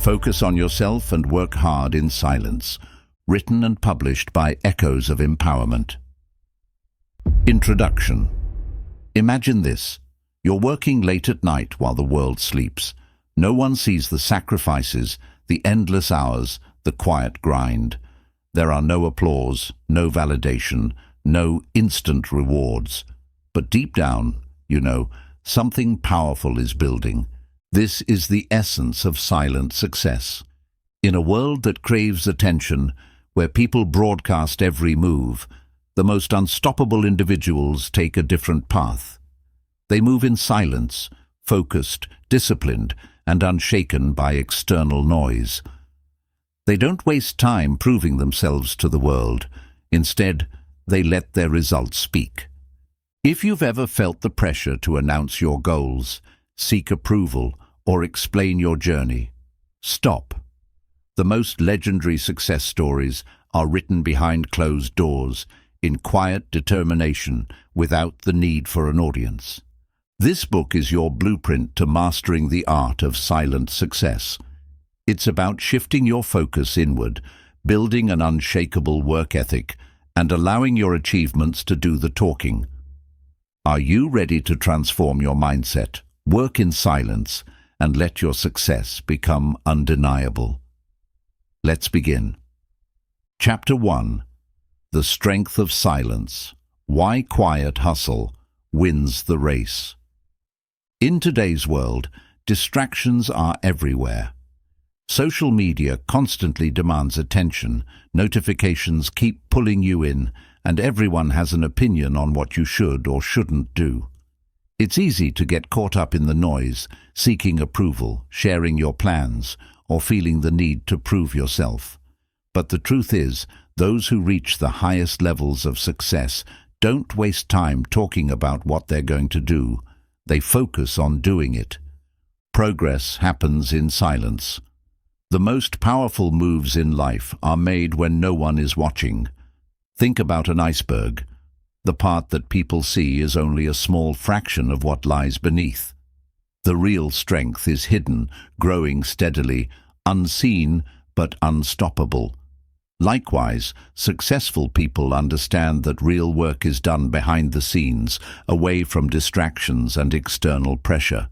Focus on yourself and work hard in silence. Written and published by Echoes of Empowerment. Introduction. Imagine this. You're working late at night while the world sleeps. No one sees the sacrifices, the endless hours, the quiet grind. There are no applause, no validation, no instant rewards. But deep down, you know, something powerful is building. This is the essence of silent success. In a world that craves attention, where people broadcast every move, the most unstoppable individuals take a different path. They move in silence, focused, disciplined, and unshaken by external noise. They don't waste time proving themselves to the world. Instead, they let their results speak. If you've ever felt the pressure to announce your goals, seek approval, or explain your journey, stop. The most legendary success stories are written behind closed doors, in quiet determination, without the need for an audience. This book is your blueprint to mastering the art of silent success. It's about shifting your focus inward, building an unshakable work ethic, and allowing your achievements to do the talking. Are you ready to transform your mindset, work in silence, and let your success become undeniable? Let's begin. Chapter 1. The Strength of Silence. Why Quiet Hustle Wins the Race. In today's world, distractions are everywhere. Social media constantly demands attention, notifications keep pulling you in, and everyone has an opinion on what you should or shouldn't do. It's easy to get caught up in the noise, seeking approval, sharing your plans, or feeling the need to prove yourself. But the truth is, those who reach the highest levels of success don't waste time talking about what they're going to do. They focus on doing it. Progress happens in silence. The most powerful moves in life are made when no one is watching. Think about an iceberg. The part that people see is only a small fraction of what lies beneath. The real strength is hidden, growing steadily, unseen but unstoppable. Likewise, successful people understand that real work is done behind the scenes, away from distractions and external pressure.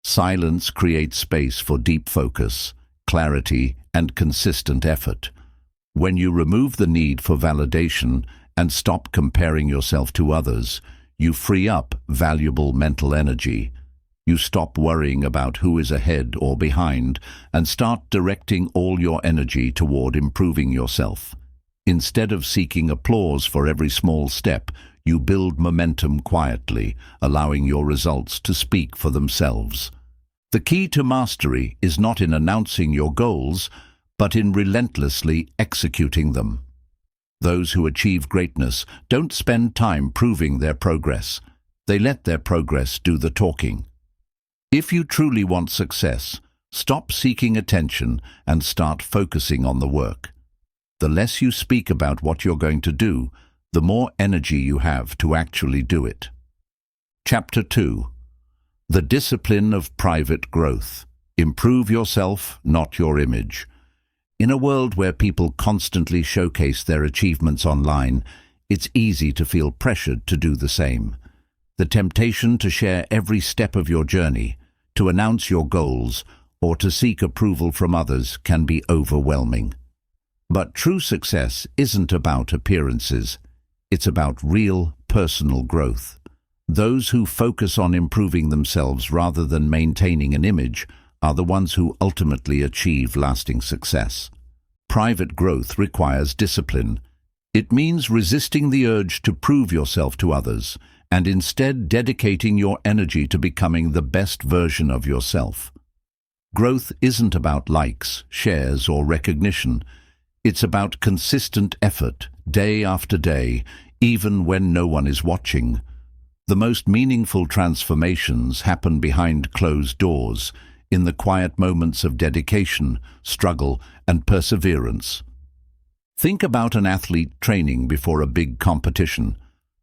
Silence creates space for deep focus, clarity, and consistent effort. When you remove the need for validation and stop comparing yourself to others, you free up valuable mental energy. You stop worrying about who is ahead or behind and start directing all your energy toward improving yourself. Instead of seeking applause for every small step, you build momentum quietly, allowing your results to speak for themselves. The key to mastery is not in announcing your goals, but in relentlessly executing them. Those who achieve greatness don't spend time proving their progress. They let their progress do the talking. If you truly want success, stop seeking attention and start focusing on the work. The less you speak about what you're going to do, the more energy you have to actually do it. Chapter 2. The Discipline of Private Growth. Improve yourself, not your image. In a world where people constantly showcase their achievements online, it's easy to feel pressured to do the same. The temptation to share every step of your journey, to announce your goals, or to seek approval from others can be overwhelming. But true success isn't about appearances. It's about real, personal growth. Those who focus on improving themselves rather than maintaining an image are the ones who ultimately achieve lasting success. Private growth requires discipline. It means resisting the urge to prove yourself to others, and instead dedicating your energy to becoming the best version of yourself. Growth isn't about likes, shares, or recognition. It's about consistent effort, day after day, even when no one is watching. The most meaningful transformations happen behind closed doors, in the quiet moments of dedication, struggle, and perseverance. Think about an athlete training before a big competition.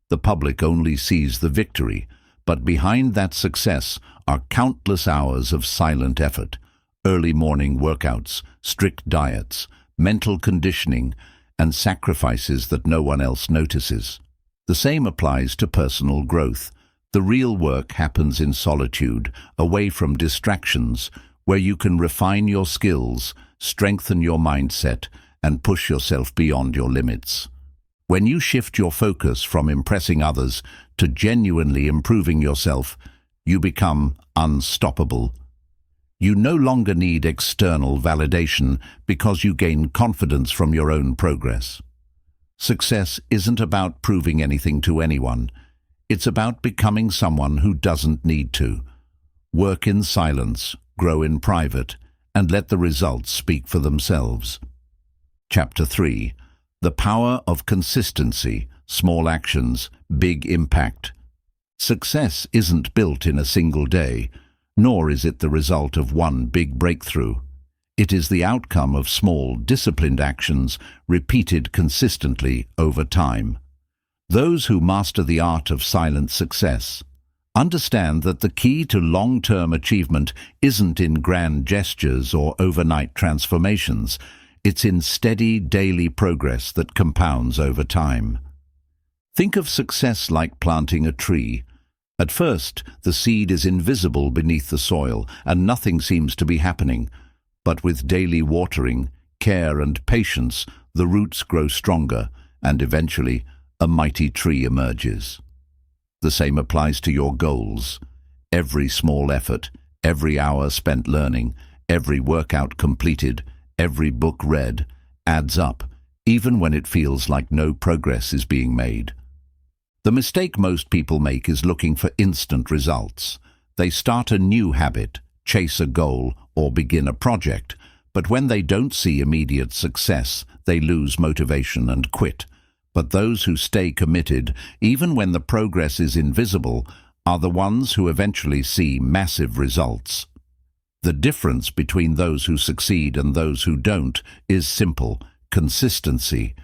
The public only sees the victory, but behind that success are countless hours of silent effort, early morning workouts, strict diets, mental conditioning, and sacrifices that no one else notices. The same applies to personal growth. The real work happens in solitude, away from distractions, where you can refine your skills, strengthen your mindset, and push yourself beyond your limits. When you shift your focus from impressing others to genuinely improving yourself, you become unstoppable. You no longer need external validation because you gain confidence from your own progress. Success isn't about proving anything to anyone. It's about becoming someone who doesn't need to. Work in silence, grow in private, and let the results speak for themselves. Chapter 3. The Power of Consistency, Small Actions, Big Impact. Success isn't built in a single day, nor is it the result of one big breakthrough. It is the outcome of small, disciplined actions repeated consistently over time. Those who master the art of silent success understand that the key to long-term achievement isn't in grand gestures or overnight transformations. It's in steady, daily progress that compounds over time. Think of success like planting a tree. At first, the seed is invisible beneath the soil, and nothing seems to be happening. But with daily watering, care and patience, the roots grow stronger, and eventually, a mighty tree emerges. The same applies to your goals. Every small effort, every hour spent learning, every workout completed, every book read, adds up, even when it feels like no progress is being made. The mistake most people make is looking for instant results. They start a new habit, chase a goal, or begin a project, but when they don't see immediate success, they lose motivation and quit. But those who stay committed, even when the progress is invisible, are the ones who eventually see massive results. The difference between those who succeed and those who don't is simple: consistency.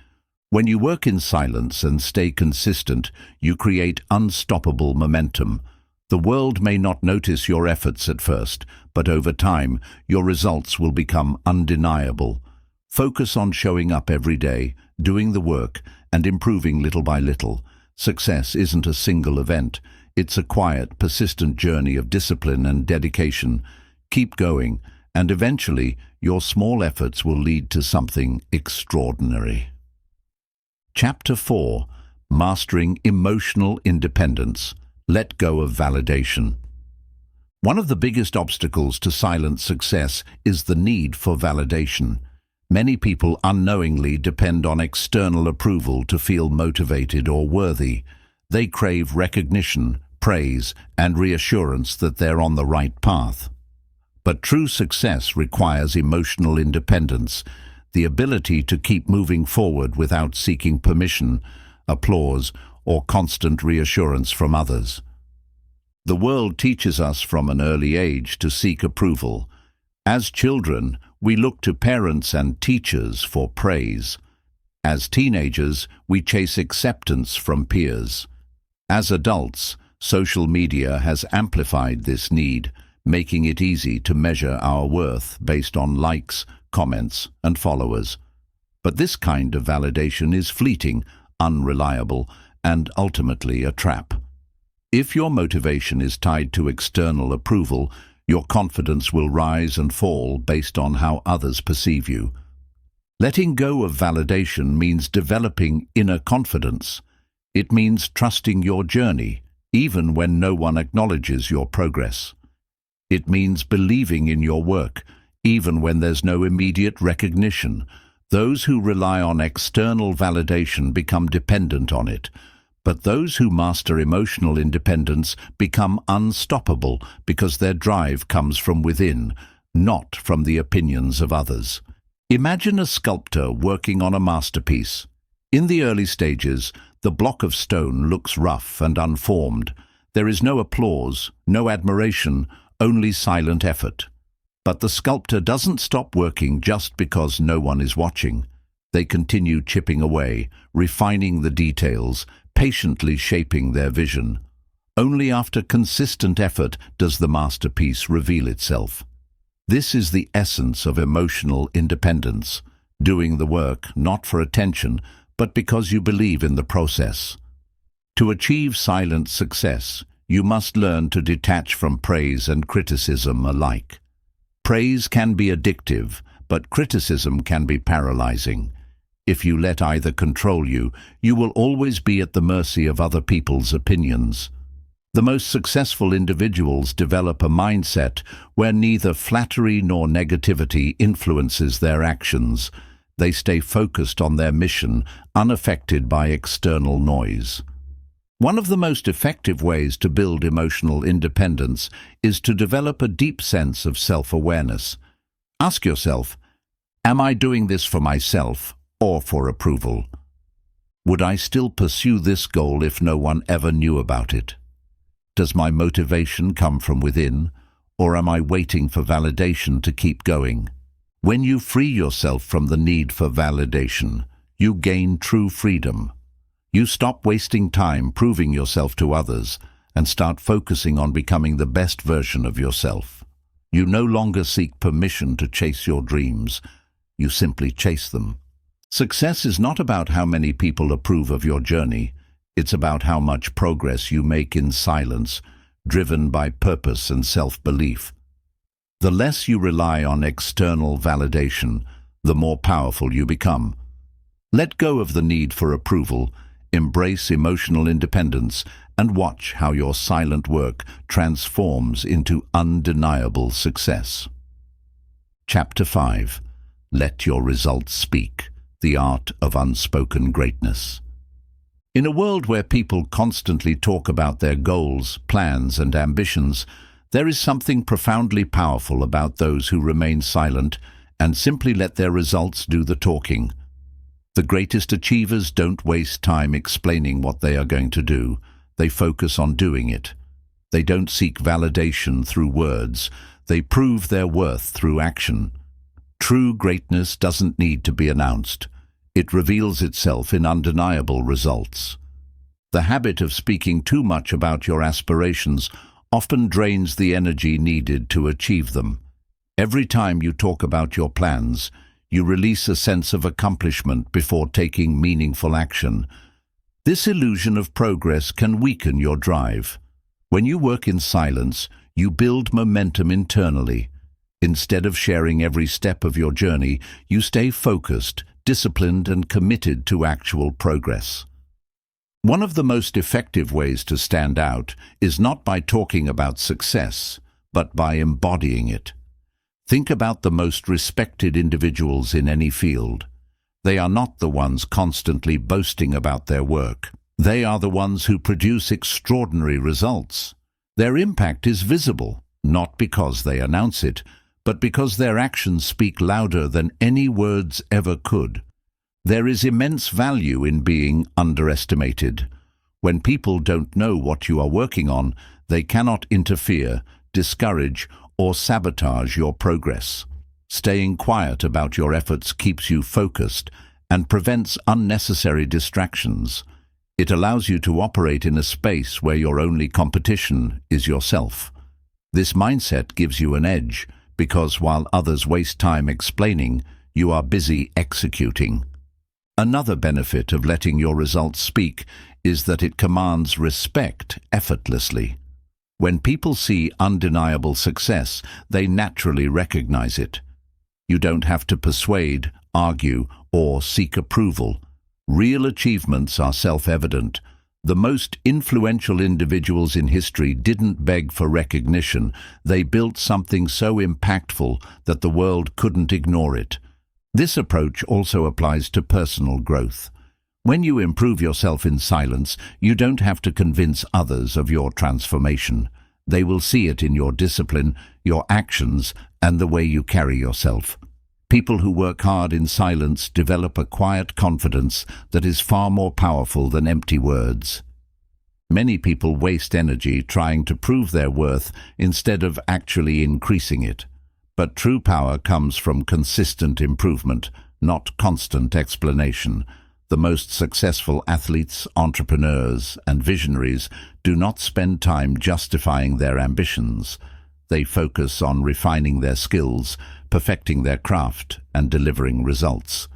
When you work in silence and stay consistent, you create unstoppable momentum. The world may not notice your efforts at first, but over time, your results will become undeniable. Focus on showing up every day, doing the work, and improving little by little. Success isn't a single event. It's a quiet, persistent journey of discipline and dedication. Keep going, and eventually, your small efforts will lead to something extraordinary. Chapter 4. Mastering Emotional Independence. Let go of validation. One of the biggest obstacles to silent success is the need for validation. Many people unknowingly depend on external approval to feel motivated or worthy. They crave recognition, praise, and reassurance that they're on the right path. But true success requires emotional independence, the ability to keep moving forward without seeking permission, applause, or constant reassurance from others. The world teaches us from an early age to seek approval. As children, we look to parents and teachers for praise. As teenagers, we chase acceptance from peers. As adults, social media has amplified this need, making it easy to measure our worth based on likes, comments, and followers. But this kind of validation is fleeting, unreliable, and ultimately a trap. If your motivation is tied to external approval, your confidence will rise and fall based on how others perceive you. Letting go of validation means developing inner confidence. It means trusting your journey, even when no one acknowledges your progress. It means believing in your work, even when there's no immediate recognition. Those who rely on external validation become dependent on it. But those who master emotional independence become unstoppable because their drive comes from within, not from the opinions of others. Imagine a sculptor working on a masterpiece. In the early stages, the block of stone looks rough and unformed. There is no applause, no admiration, only silent effort. But the sculptor doesn't stop working just because no one is watching. They continue chipping away, refining the details, patiently shaping their vision. Only after consistent effort does the masterpiece reveal itself. This is the essence of emotional independence, doing the work not for attention, but because you believe in the process. To achieve silent success, you must learn to detach from praise and criticism alike. Praise can be addictive, but criticism can be paralyzing. If you let either control you, you will always be at the mercy of other people's opinions. The most successful individuals develop a mindset where neither flattery nor negativity influences their actions. They stay focused on their mission, unaffected by external noise. One of the most effective ways to build emotional independence is to develop a deep sense of self-awareness. Ask yourself, am I doing this for myself or for approval? Would I still pursue this goal if no one ever knew about it? Does my motivation come from within, or am I waiting for validation to keep going? When you free yourself from the need for validation, you gain true freedom. You stop wasting time proving yourself to others and start focusing on becoming the best version of yourself. You no longer seek permission to chase your dreams. You simply chase them. Success is not about how many people approve of your journey. It's about how much progress you make in silence, driven by purpose and self-belief. The less you rely on external validation, the more powerful you become. Let go of the need for approval, embrace emotional independence, and watch how your silent work transforms into undeniable success. Chapter 5. Let your results speak. The art of unspoken greatness. In a world where people constantly talk about their goals, plans, and ambitions, there is something profoundly powerful about those who remain silent and simply let their results do the talking. The greatest achievers don't waste time explaining what they are going to do. They focus on doing it. They don't seek validation through words. They prove their worth through action. True greatness doesn't need to be announced. It reveals itself in undeniable results. The habit of speaking too much about your aspirations often drains the energy needed to achieve them. Every time you talk about your plans, you release a sense of accomplishment before taking meaningful action. This illusion of progress can weaken your drive. When you work in silence, you build momentum internally. Instead of sharing every step of your journey, you stay focused, disciplined, and committed to actual progress. One of the most effective ways to stand out is not by talking about success, but by embodying it. Think about the most respected individuals in any field. They are not the ones constantly boasting about their work. They are the ones who produce extraordinary results. Their impact is visible, not because they announce it, but because their actions speak louder than any words ever could. There is immense value in being underestimated. When people don't know what you are working on, they cannot interfere, discourage, or sabotage your progress. Staying quiet about your efforts keeps you focused and prevents unnecessary distractions. It allows you to operate in a space where your only competition is yourself. This mindset gives you an edge, because while others waste time explaining, you are busy executing. Another benefit of letting your results speak is that it commands respect effortlessly. When people see undeniable success, they naturally recognize it. You don't have to persuade, argue, or seek approval. Real achievements are self-evident. The most influential individuals in history didn't beg for recognition. They built something so impactful that the world couldn't ignore it. This approach also applies to personal growth. When you improve yourself in silence, you don't have to convince others of your transformation. They will see it in your discipline, your actions, and the way you carry yourself. People who work hard in silence develop a quiet confidence that is far more powerful than empty words. Many people waste energy trying to prove their worth instead of actually increasing it. But true power comes from consistent improvement, not constant explanation. The most successful athletes, entrepreneurs, and visionaries do not spend time justifying their ambitions. They focus on refining their skills, perfecting their craft, and delivering results.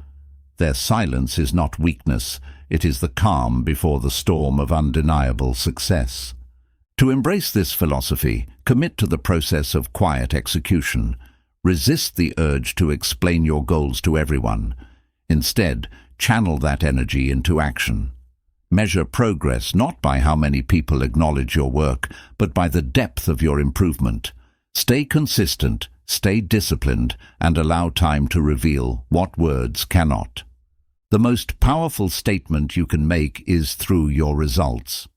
Their silence is not weakness, it is the calm before the storm of undeniable success. To embrace this philosophy, commit to the process of quiet execution. Resist the urge to explain your goals to everyone. Instead, channel that energy into action. Measure progress not by how many people acknowledge your work, but by the depth of your improvement. Stay consistent, stay disciplined, and allow time to reveal what words cannot. The most powerful statement you can make is through your results.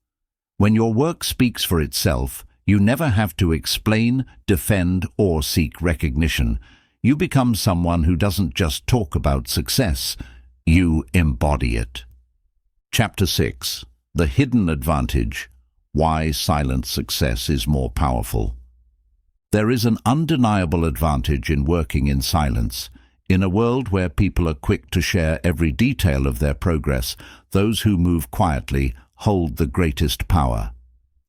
When your work speaks for itself, you never have to explain, defend, or seek recognition. You become someone who doesn't just talk about success, you embody it. Chapter 6. The Hidden Advantage. Why Silent Success is More Powerful. There is an undeniable advantage in working in silence. In a world where people are quick to share every detail of their progress, those who move quietly hold the greatest power.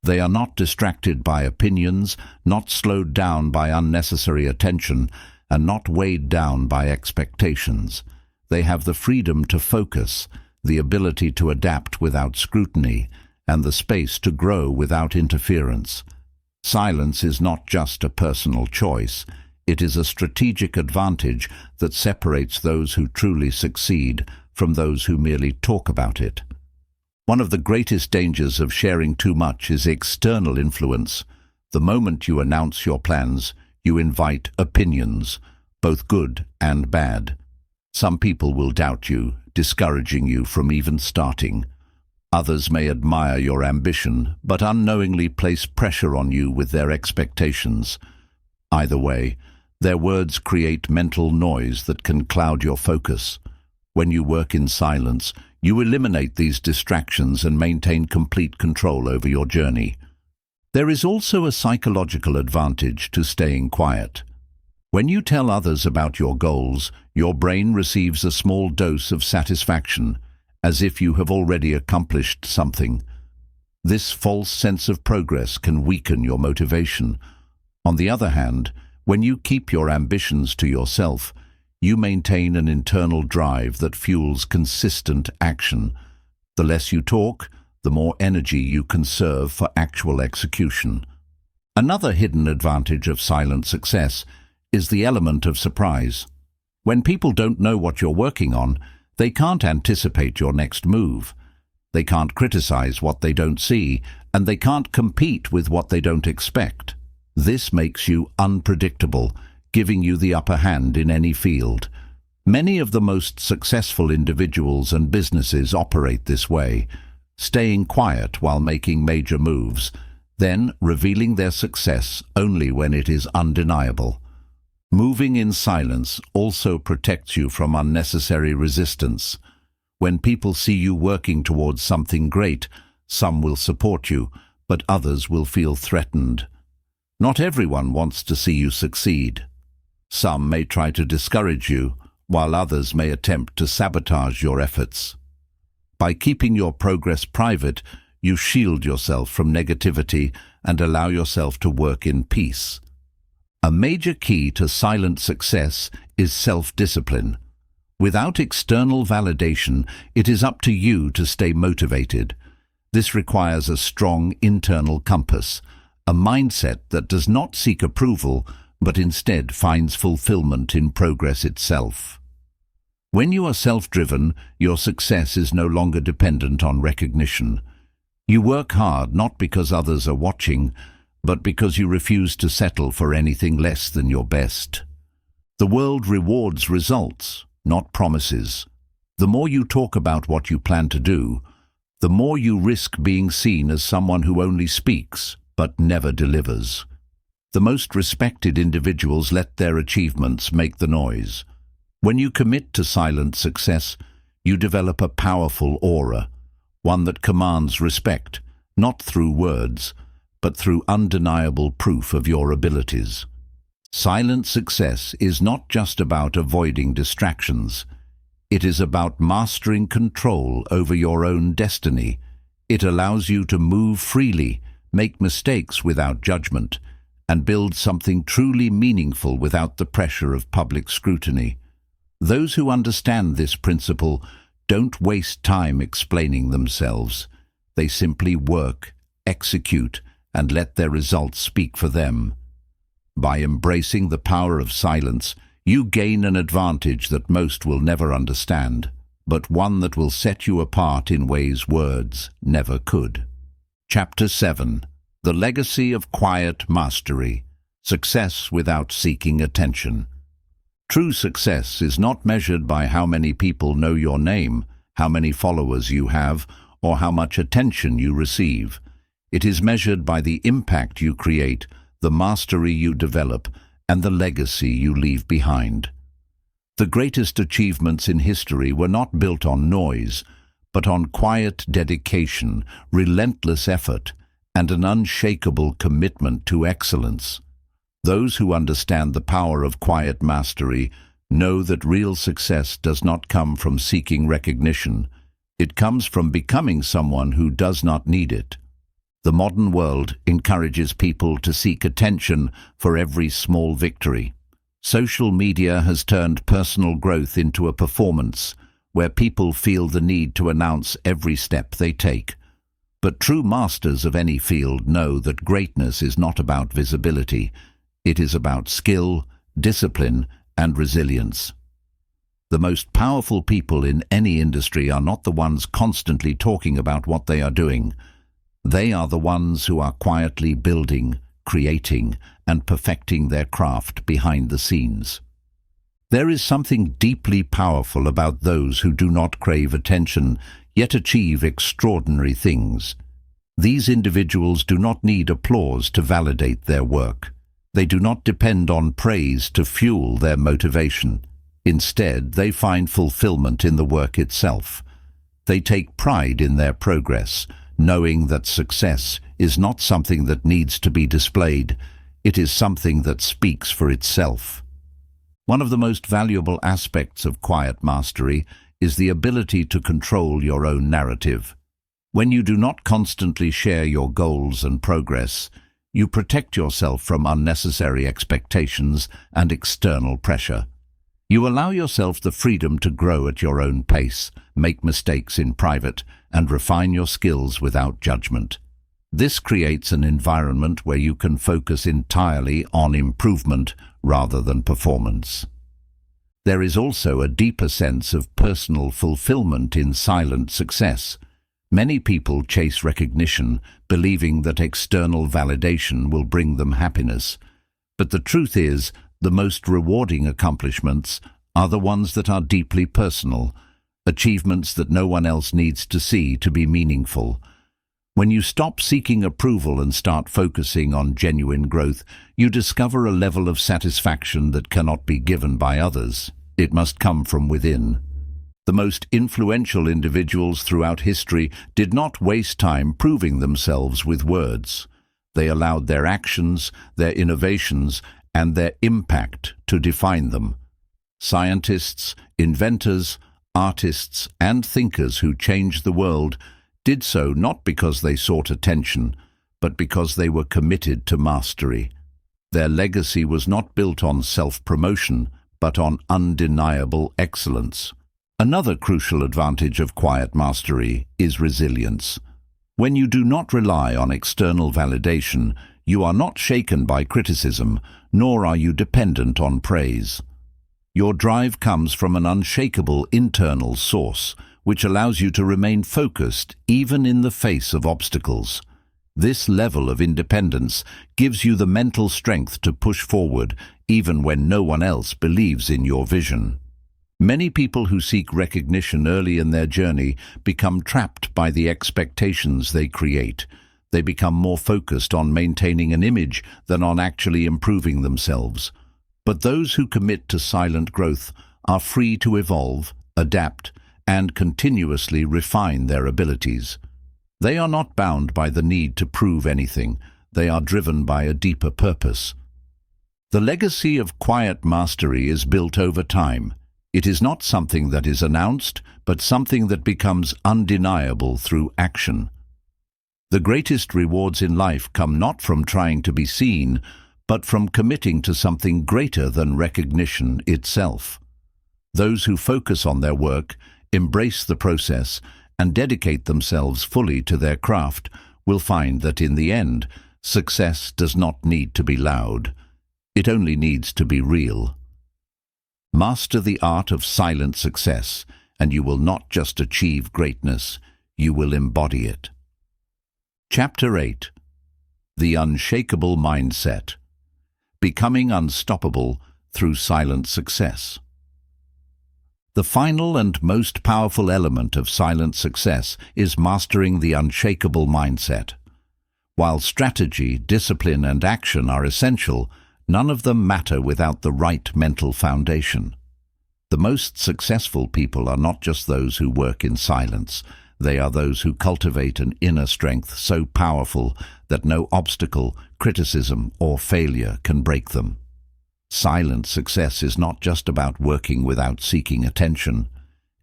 They are not distracted by opinions, not slowed down by unnecessary attention, and not weighed down by expectations. They have the freedom to focus, the ability to adapt without scrutiny, and the space to grow without interference. Silence is not just a personal choice. It is a strategic advantage that separates those who truly succeed from those who merely talk about it. One of the greatest dangers of sharing too much is external influence. The moment you announce your plans, you invite opinions, both good and bad. Some people will doubt you, discouraging you from even starting. Others may admire your ambition, but unknowingly place pressure on you with their expectations. Either way, their words create mental noise that can cloud your focus. When you work in silence, you eliminate these distractions and maintain complete control over your journey. There is also a psychological advantage to staying quiet. When you tell others about your goals, your brain receives a small dose of satisfaction, as if you have already accomplished something. This false sense of progress can weaken your motivation. On the other hand, when you keep your ambitions to yourself, you maintain an internal drive that fuels consistent action. The less you talk, the more energy you conserve for actual execution. Another hidden advantage of silent success is the element of surprise. When people don't know what you're working on, they can't anticipate your next move. They can't criticize what they don't see, and they can't compete with what they don't expect. This makes you unpredictable, giving you the upper hand in any field. Many of the most successful individuals and businesses operate this way, staying quiet while making major moves, then revealing their success only when it is undeniable. Moving in silence also protects you from unnecessary resistance. When people see you working towards something great, some will support you, but others will feel threatened. Not everyone wants to see you succeed. Some may try to discourage you, while others may attempt to sabotage your efforts. By keeping your progress private, you shield yourself from negativity and allow yourself to work in peace. A major key to silent success is self-discipline. Without external validation, it is up to you to stay motivated. This requires a strong internal compass, a mindset that does not seek approval, but instead finds fulfillment in progress itself. When you are self-driven, your success is no longer dependent on recognition. You work hard not because others are watching, but because you refuse to settle for anything less than your best. The world rewards results, not promises. The more you talk about what you plan to do, the more you risk being seen as someone who only speaks but never delivers. The most respected individuals let their achievements make the noise. When you commit to silent success, you develop a powerful aura, one that commands respect, not through words, but through undeniable proof of your abilities. Silent success is not just about avoiding distractions. It is about mastering control over your own destiny. It allows you to move freely, make mistakes without judgment, and build something truly meaningful without the pressure of public scrutiny. Those who understand this principle don't waste time explaining themselves. They simply work, execute, and let their results speak for them. By embracing the power of silence, you gain an advantage that most will never understand, but one that will set you apart in ways words never could. Chapter 7. The Legacy of Quiet Mastery. Success without seeking attention. True success is not measured by how many people know your name, how many followers you have, or how much attention you receive. It is measured by the impact you create, the mastery you develop, and the legacy you leave behind. The greatest achievements in history were not built on noise, but on quiet dedication, relentless effort, and an unshakable commitment to excellence. Those who understand the power of quiet mastery know that real success does not come from seeking recognition. It comes from becoming someone who does not need it. The modern world encourages people to seek attention for every small victory. Social media has turned personal growth into a performance where people feel the need to announce every step they take. But true masters of any field know that greatness is not about visibility. It is about skill, discipline, and resilience. The most powerful people in any industry are not the ones constantly talking about what they are doing. They are the ones who are quietly building, creating, and perfecting their craft behind the scenes. There is something deeply powerful about those who do not crave attention, yet achieve extraordinary things. These individuals do not need applause to validate their work. They do not depend on praise to fuel their motivation. Instead, they find fulfillment in the work itself. They take pride in their progress, knowing that success is not something that needs to be displayed. It is something that speaks for itself. One of the most valuable aspects of quiet mastery is the ability to control your own narrative. When you do not constantly share your goals and progress, you protect yourself from unnecessary expectations and external pressure. You allow yourself the freedom to grow at your own pace, make mistakes in private, and refine your skills without judgment. This creates an environment where you can focus entirely on improvement rather than performance. There is also a deeper sense of personal fulfillment in silent success. Many people chase recognition, believing that external validation will bring them happiness. But the truth is, the most rewarding accomplishments are the ones that are deeply personal, achievements that no one else needs to see to be meaningful. When you stop seeking approval and start focusing on genuine growth, you discover a level of satisfaction that cannot be given by others. It must come from within. The most influential individuals throughout history did not waste time proving themselves with words. They allowed their actions, their innovations, and their impact to define them. Scientists, inventors, artists, and thinkers who changed the world did so not because they sought attention, but because they were committed to mastery. Their legacy was not built on self-promotion, but on undeniable excellence. Another crucial advantage of quiet mastery is resilience. When you do not rely on external validation, you are not shaken by criticism, nor are you dependent on praise. Your drive comes from an unshakable internal source, which allows you to remain focused even in the face of obstacles. This level of independence gives you the mental strength to push forward even when no one else believes in your vision. Many people who seek recognition early in their journey become trapped by the expectations they create. They become more focused on maintaining an image than on actually improving themselves. But those who commit to silent growth are free to evolve, adapt, and continuously refine their abilities. They are not bound by the need to prove anything. They are driven by a deeper purpose. The legacy of quiet mastery is built over time. It is not something that is announced, but something that becomes undeniable through action. The greatest rewards in life come not from trying to be seen, but from committing to something greater than recognition itself. Those who focus on their work, embrace the process, and dedicate themselves fully to their craft will find that in the end, success does not need to be loud. It only needs to be real. Master the art of silent success, and you will not just achieve greatness, you will embody it. Chapter 8. The Unshakable Mindset. Becoming unstoppable through silent success. The final and most powerful element of silent success is mastering the unshakable mindset. While strategy, discipline, and action are essential, none of them matter without the right mental foundation. The most successful people are not just those who work in silence. They are those who cultivate an inner strength so powerful that no obstacle, criticism, or failure can break them. Silent success is not just about working without seeking attention.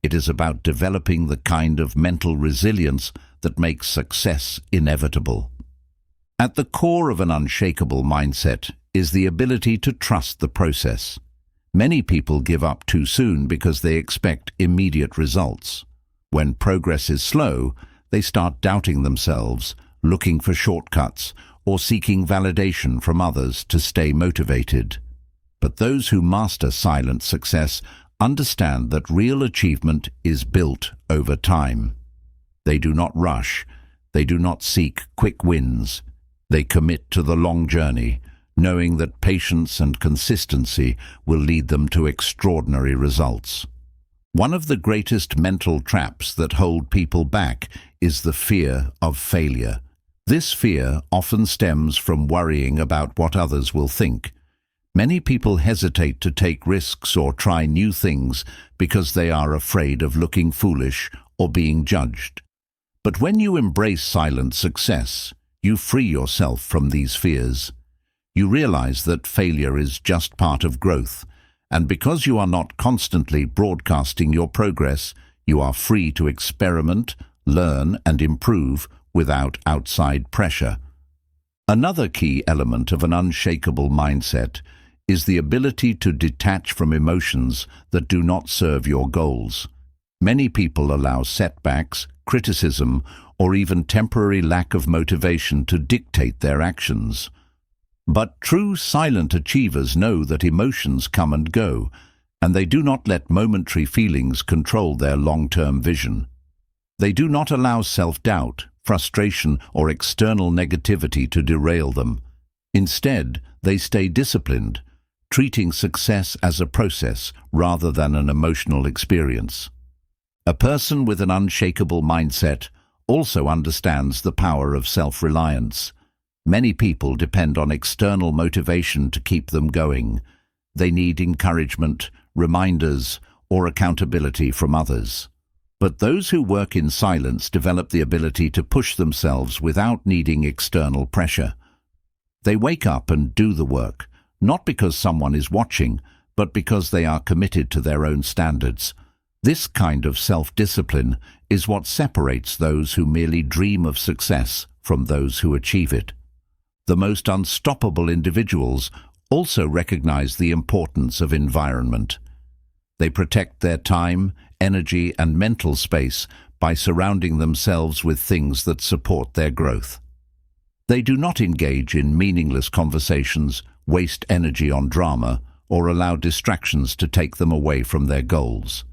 It is about developing the kind of mental resilience that makes success inevitable. At the core of an unshakable mindset is the ability to trust the process. Many people give up too soon because they expect immediate results. When progress is slow, they start doubting themselves, looking for shortcuts, or seeking validation from others to stay motivated. But those who master silent success understand that real achievement is built over time. They do not rush. They do not seek quick wins. They commit to the long journey, knowing that patience and consistency will lead them to extraordinary results. One of the greatest mental traps that hold people back is the fear of failure. This fear often stems from worrying about what others will think. Many people hesitate to take risks or try new things because they are afraid of looking foolish or being judged. But when you embrace silent success, you free yourself from these fears. You realize that failure is just part of growth, and because you are not constantly broadcasting your progress, you are free to experiment, learn, and improve without outside pressure. Another key element of an unshakable mindset is the ability to detach from emotions that do not serve your goals. Many people allow setbacks, criticism, or even temporary lack of motivation to dictate their actions. But true silent achievers know that emotions come and go, and they do not let momentary feelings control their long-term vision. They do not allow self-doubt, frustration, or external negativity to derail them. Instead, they stay disciplined, treating success as a process rather than an emotional experience. A person with an unshakable mindset also understands the power of self-reliance. Many people depend on external motivation to keep them going. They need encouragement, reminders, or accountability from others. But those who work in silence develop the ability to push themselves without needing external pressure. They wake up and do the work, not because someone is watching, but because they are committed to their own standards. This kind of self-discipline is what separates those who merely dream of success from those who achieve it. The most unstoppable individuals also recognize the importance of environment. They protect their time, energy, and mental space by surrounding themselves with things that support their growth. They do not engage in meaningless conversations, waste energy on drama, or allow distractions to take them away from their goals.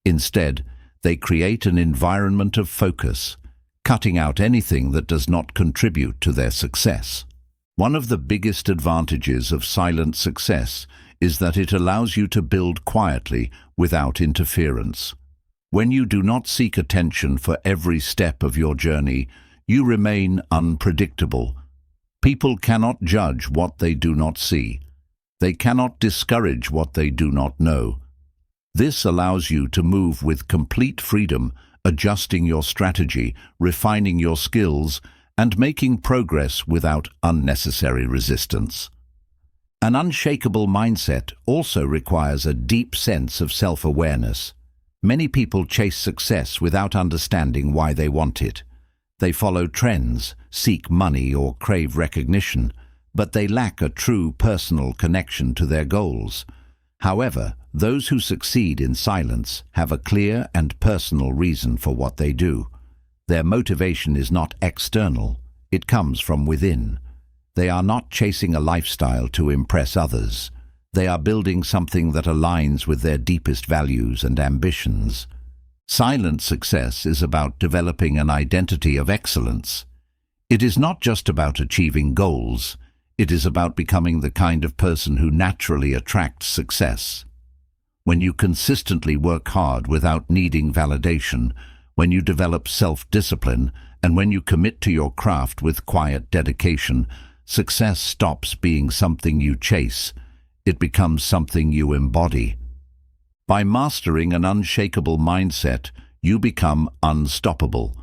Instead, they create an environment of focus, cutting out anything that does not contribute to their success. One of the biggest advantages of silent success is that it allows you to build quietly without interference. When you do not seek attention for every step of your journey, you remain unpredictable. People cannot judge what they do not see. They cannot discourage what they do not know. This allows you to move with complete freedom, adjusting your strategy, refining your skills, and making progress without unnecessary resistance. An unshakable mindset also requires a deep sense of self-awareness. Many people chase success without understanding why they want it. They follow trends, seek money, or crave recognition, but they lack a true personal connection to their goals. However, those who succeed in silence have a clear and personal reason for what they do. Their motivation is not external, it comes from within. They are not chasing a lifestyle to impress others. They are building something that aligns with their deepest values and ambitions. Silent success is about developing an identity of excellence. It is not just about achieving goals. It is about becoming the kind of person who naturally attracts success. When you consistently work hard without needing validation, when you develop self-discipline, and when you commit to your craft with quiet dedication, success stops being something you chase. It becomes something you embody. By mastering an unshakable mindset, you become unstoppable.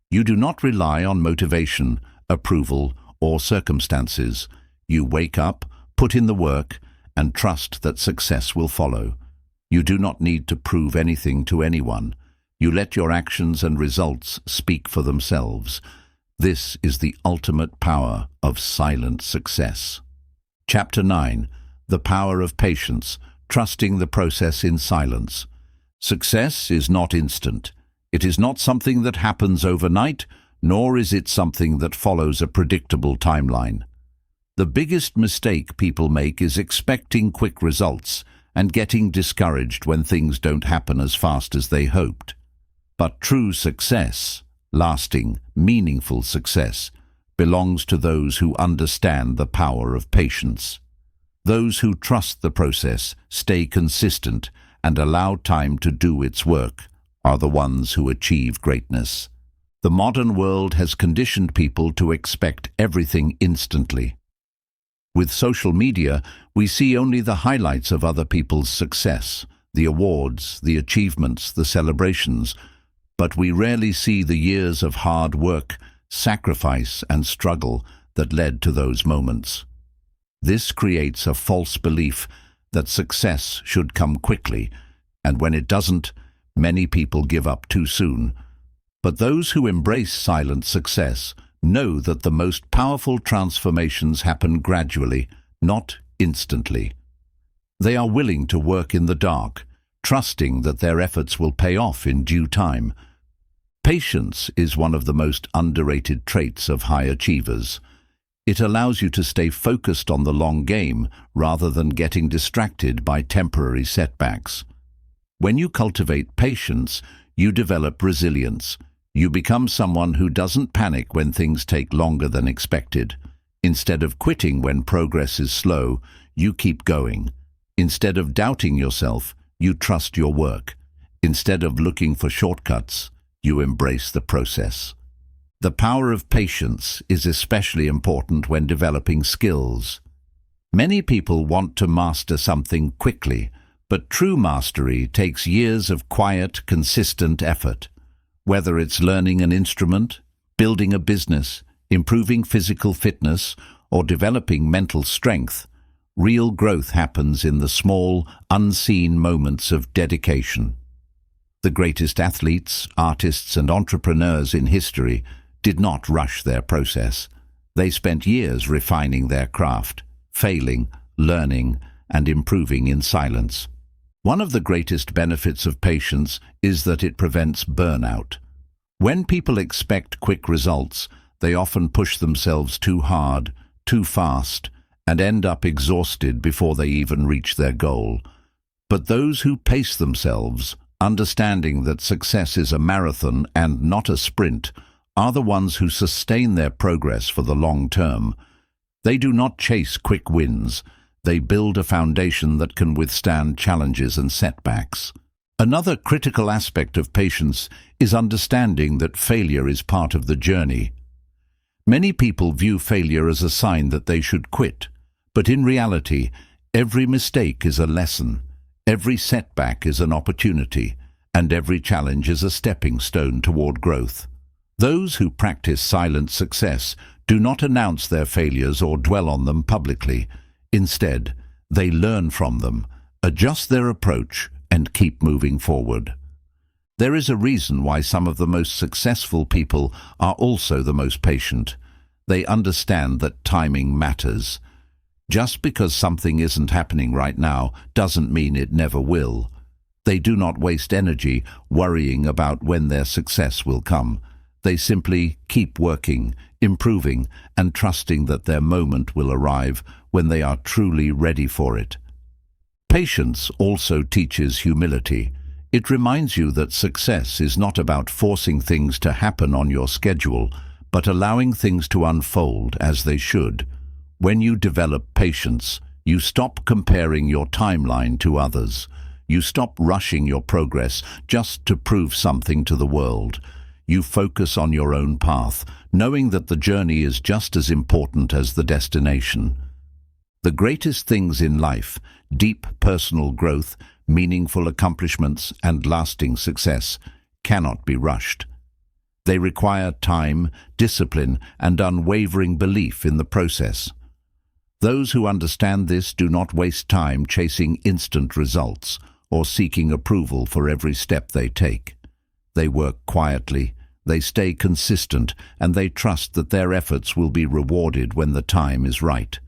You do not rely on motivation, approval, or circumstances. You wake up, put in the work, and trust that success will follow. You do not need to prove anything to anyone. You let your actions and results speak for themselves. This is the ultimate power of silent success. Chapter 9. The Power of Patience, Trusting the Process in Silence. Success is not instant. It is not something that happens overnight, nor is it something that follows a predictable timeline. The biggest mistake people make is expecting quick results and getting discouraged when things don't happen as fast as they hoped. But true success, lasting, meaningful success, belongs to those who understand the power of patience. Those who trust the process, stay consistent, and allow time to do its work are the ones who achieve greatness. The modern world has conditioned people to expect everything instantly. With social media, we see only the highlights of other people's success, the awards, the achievements, the celebrations, but we rarely see the years of hard work, sacrifice, and struggle that led to those moments. This creates a false belief that success should come quickly, and when it doesn't, many people give up too soon. But those who embrace silent success know that the most powerful transformations happen gradually, not instantly. They are willing to work in the dark, trusting that their efforts will pay off in due time. Patience is one of the most underrated traits of high achievers. It allows you to stay focused on the long game rather than getting distracted by temporary setbacks. When you cultivate patience, you develop resilience. You become someone who doesn't panic when things take longer than expected. Instead of quitting when progress is slow, you keep going. Instead of doubting yourself, you trust your work. Instead of looking for shortcuts, you embrace the process. The power of patience is especially important when developing skills. Many people want to master something quickly, but true mastery takes years of quiet, consistent effort. Whether it's learning an instrument, building a business, improving physical fitness, or developing mental strength, real growth happens in the small, unseen moments of dedication. The greatest athletes, artists, and entrepreneurs in history did not rush their process. They spent years refining their craft, failing, learning, and improving in silence. One of the greatest benefits of patience is that it prevents burnout. When people expect quick results, they often push themselves too hard, too fast, and end up exhausted before they even reach their goal. But those who pace themselves, understanding that success is a marathon and not a sprint, are the ones who sustain their progress for the long term. They do not chase quick wins. They build a foundation that can withstand challenges and setbacks. Another critical aspect of patience is understanding that failure is part of the journey. Many people view failure as a sign that they should quit, but in reality, every mistake is a lesson, every setback is an opportunity, and every challenge is a stepping stone toward growth. Those who practice silent success do not announce their failures or dwell on them publicly. Instead, they learn from them, adjust their approach, and keep moving forward. There is a reason why some of the most successful people are also the most patient. They understand that timing matters. Just because something isn't happening right now doesn't mean it never will. They do not waste energy worrying about when their success will come. They simply keep working, improving, and trusting that their moment will arrive when they are truly ready for it. Patience also teaches humility. It reminds you that success is not about forcing things to happen on your schedule, but allowing things to unfold as they should. When you develop patience, you stop comparing your timeline to others. You stop rushing your progress just to prove something to the world. You focus on your own path, knowing that the journey is just as important as the destination. The greatest things in life, deep personal growth, meaningful accomplishments, and lasting success, cannot be rushed. They require time, discipline, and unwavering belief in the process. Those who understand this do not waste time chasing instant results or seeking approval for every step they take. They work quietly, they stay consistent, and they trust that their efforts will be rewarded when the time is right.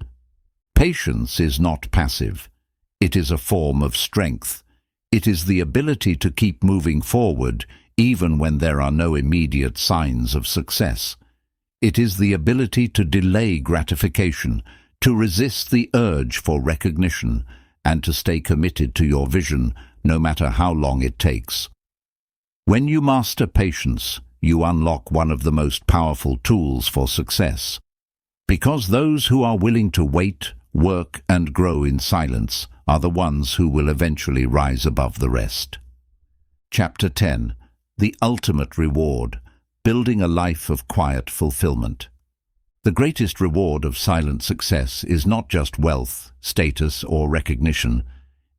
Patience is not passive. It is a form of strength. It is the ability to keep moving forward even when there are no immediate signs of success. It is the ability to delay gratification, to resist the urge for recognition, and to stay committed to your vision no matter how long it takes. When you master patience, you unlock one of the most powerful tools for success. Because those who are willing to wait, work, and grow in silence are the ones who will eventually rise above the rest. Chapter 10. The Ultimate Reward. Building a Life of Quiet Fulfillment. The greatest reward of silent success is not just wealth, status, or recognition.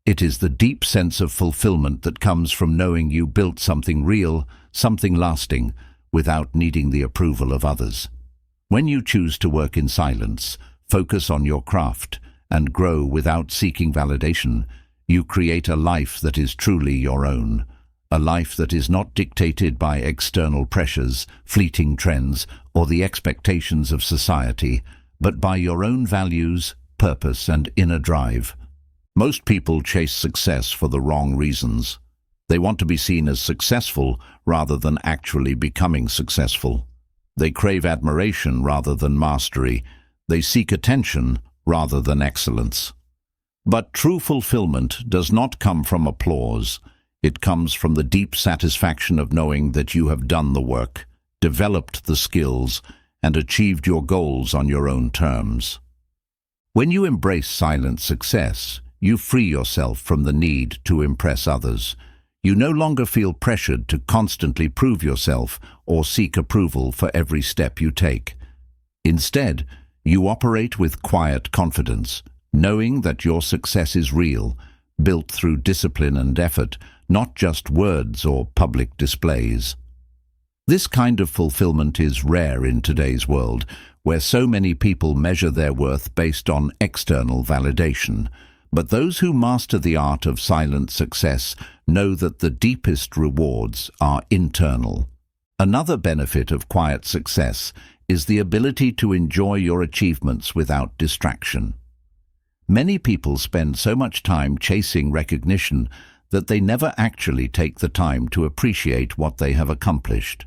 It is the deep sense of fulfillment that comes from knowing you built something real, something lasting, without needing the approval of others. When you choose to work in silence, focus on your craft, and grow without seeking validation, you create a life that is truly your own. A life that is not dictated by external pressures, fleeting trends, or the expectations of society, but by your own values, purpose, and inner drive. Most people chase success for the wrong reasons. They want to be seen as successful rather than actually becoming successful. They crave admiration rather than mastery. They seek attention rather than excellence. But true fulfillment does not come from applause. It comes from the deep satisfaction of knowing that you have done the work, developed the skills, and achieved your goals on your own terms. When you embrace silent success, you free yourself from the need to impress others. You no longer feel pressured to constantly prove yourself or seek approval for every step you take. Instead, you operate with quiet confidence, knowing that your success is real, built through discipline and effort, not just words or public displays. This kind of fulfillment is rare in today's world, where so many people measure their worth based on external validation. But those who master the art of silent success know that the deepest rewards are internal. Another benefit of quiet success is the ability to enjoy your achievements without distraction. Many people spend so much time chasing recognition that they never actually take the time to appreciate what they have accomplished.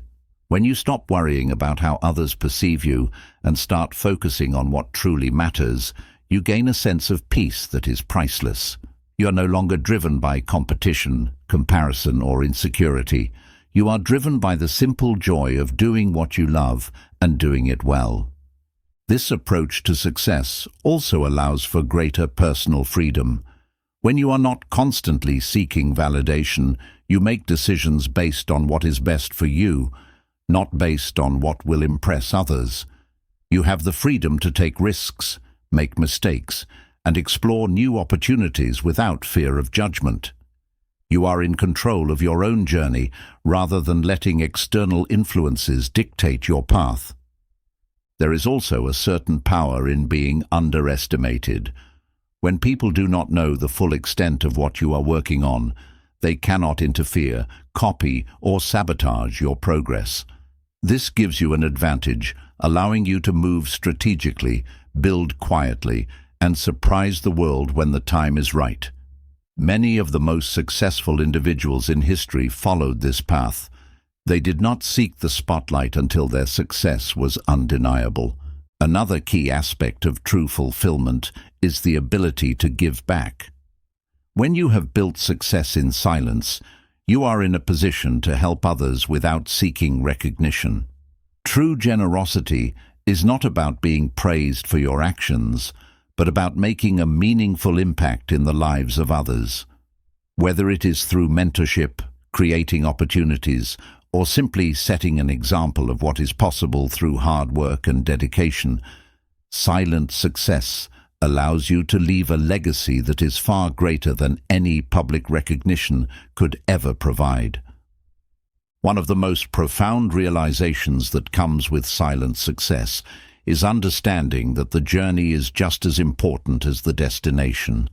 When you stop worrying about how others perceive you and start focusing on what truly matters, you gain a sense of peace that is priceless. You are no longer driven by competition, comparison, or insecurity. You are driven by the simple joy of doing what you love and doing it well. This approach to success also allows for greater personal freedom. When you are not constantly seeking validation, you make decisions based on what is best for you, not based on what will impress others. You have the freedom to take risks, make mistakes, and explore new opportunities without fear of judgment. You are in control of your own journey rather than letting external influences dictate your path. There is also a certain power in being underestimated. When people do not know the full extent of what you are working on, they cannot interfere, copy, or sabotage your progress. This gives you an advantage, allowing you to move strategically, build quietly, and surprise the world when the time is right. Many of the most successful individuals in history followed this path. They did not seek the spotlight until their success was undeniable. Another key aspect of true fulfillment is the ability to give back. When you have built success in silence, you are in a position to help others without seeking recognition. True generosity is not about being praised for your actions, but about making a meaningful impact in the lives of others. Whether it is through mentorship, creating opportunities, or simply setting an example of what is possible through hard work and dedication, silent success allows you to leave a legacy that is far greater than any public recognition could ever provide. One of the most profound realizations that comes with silent success is understanding that the journey is just as important as the destination.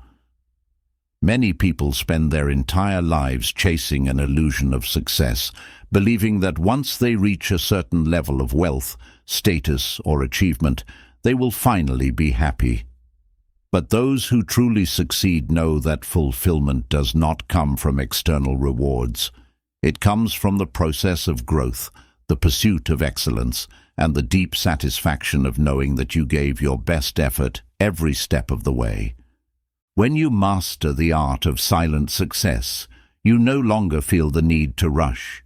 Many people spend their entire lives chasing an illusion of success, believing that once they reach a certain level of wealth, status, or achievement, they will finally be happy. But those who truly succeed know that fulfillment does not come from external rewards. It comes from the process of growth, the pursuit of excellence, and the deep satisfaction of knowing that you gave your best effort every step of the way. When you master the art of silent success, you no longer feel the need to rush.